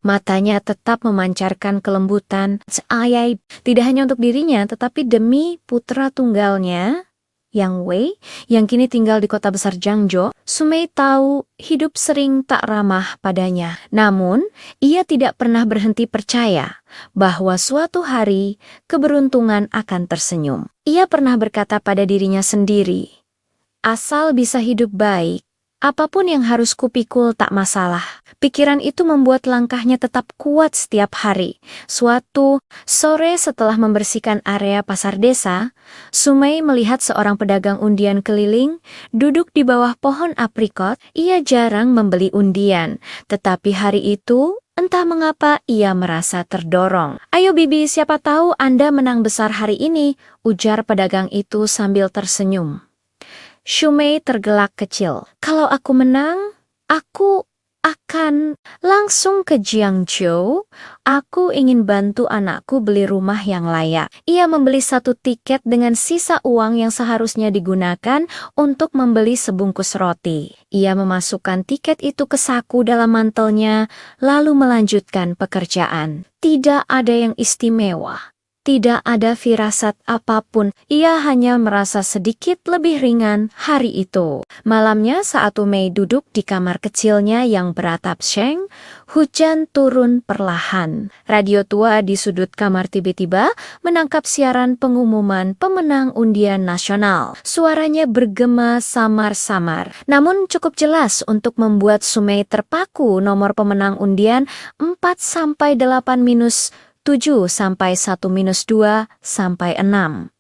matanya tetap memancarkan kelembutan. Ayai, tidak hanya untuk dirinya, tetapi demi putra tunggalnya, Yang Wei, yang kini tinggal di kota besar Jiangzhou. Sumei tahu hidup sering tak ramah padanya. Namun, ia tidak pernah berhenti percaya bahwa suatu hari keberuntungan akan tersenyum. Ia pernah berkata pada dirinya sendiri, asal bisa hidup baik, apapun yang harus kupikul tak masalah. Pikiran itu membuat langkahnya tetap kuat setiap hari. Suatu sore setelah membersihkan area pasar desa, Sumei melihat seorang pedagang undian keliling duduk di bawah pohon aprikot. Ia jarang membeli undian, tetapi hari itu entah mengapa ia merasa terdorong. Ayo bibi, siapa tahu Anda menang besar hari ini, ujar pedagang itu sambil tersenyum. Sumei tergelak kecil. Kalau aku menang, aku akan langsung ke Jiangzhou. Aku ingin bantu anakku beli rumah yang layak. Ia membeli 1 tiket dengan sisa uang yang seharusnya digunakan untuk membeli sebungkus roti. Ia memasukkan tiket itu ke saku dalam mantelnya, lalu melanjutkan pekerjaan. Tidak ada yang istimewa. Tidak ada firasat apapun, ia hanya merasa sedikit lebih ringan hari itu. Malamnya saat Umei duduk di kamar kecilnya yang beratap seng, hujan turun perlahan. Radio tua di sudut kamar tiba-tiba menangkap siaran pengumuman pemenang undian nasional. Suaranya bergema samar-samar, namun cukup jelas untuk membuat Sumei terpaku. Nomor pemenang undian 4-8-7-1-2-6.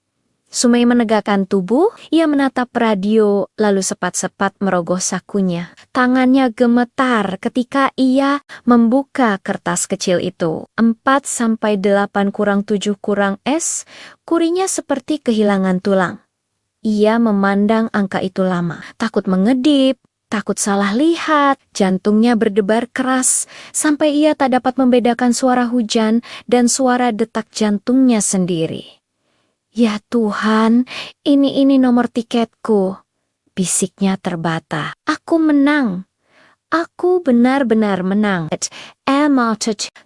Sumei menegakkan tubuh, ia menatap radio lalu sepat-sepat merogoh sakunya. Tangannya gemetar ketika ia membuka kertas kecil itu. 4-8-7-S, kurinya seperti kehilangan tulang. Ia memandang angka itu lama, takut mengedip, takut salah lihat, jantungnya berdebar keras, sampai ia tak dapat membedakan suara hujan dan suara detak jantungnya sendiri. Ya Tuhan, ini nomor tiketku, bisiknya terbata. Aku menang. Aku benar-benar menang.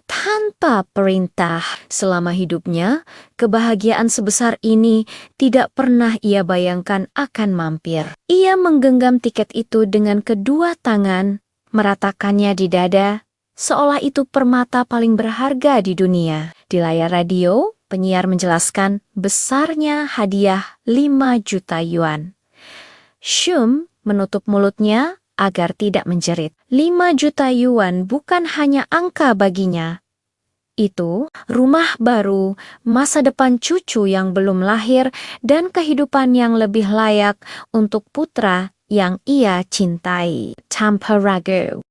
Tanpa perintah. Selama hidupnya, kebahagiaan sebesar ini tidak pernah ia bayangkan akan mampir. Ia menggenggam tiket itu dengan kedua tangan, meratakannya di dada, seolah itu permata paling berharga di dunia. Di layar radio, penyiar menjelaskan besarnya hadiah 5 juta yuan. Shum menutup mulutnya agar tidak menjerit. 5 juta yuan bukan hanya angka baginya. Itu rumah baru, masa depan cucu yang belum lahir, dan kehidupan yang lebih layak untuk putra yang ia cintai. Tanpa ragu.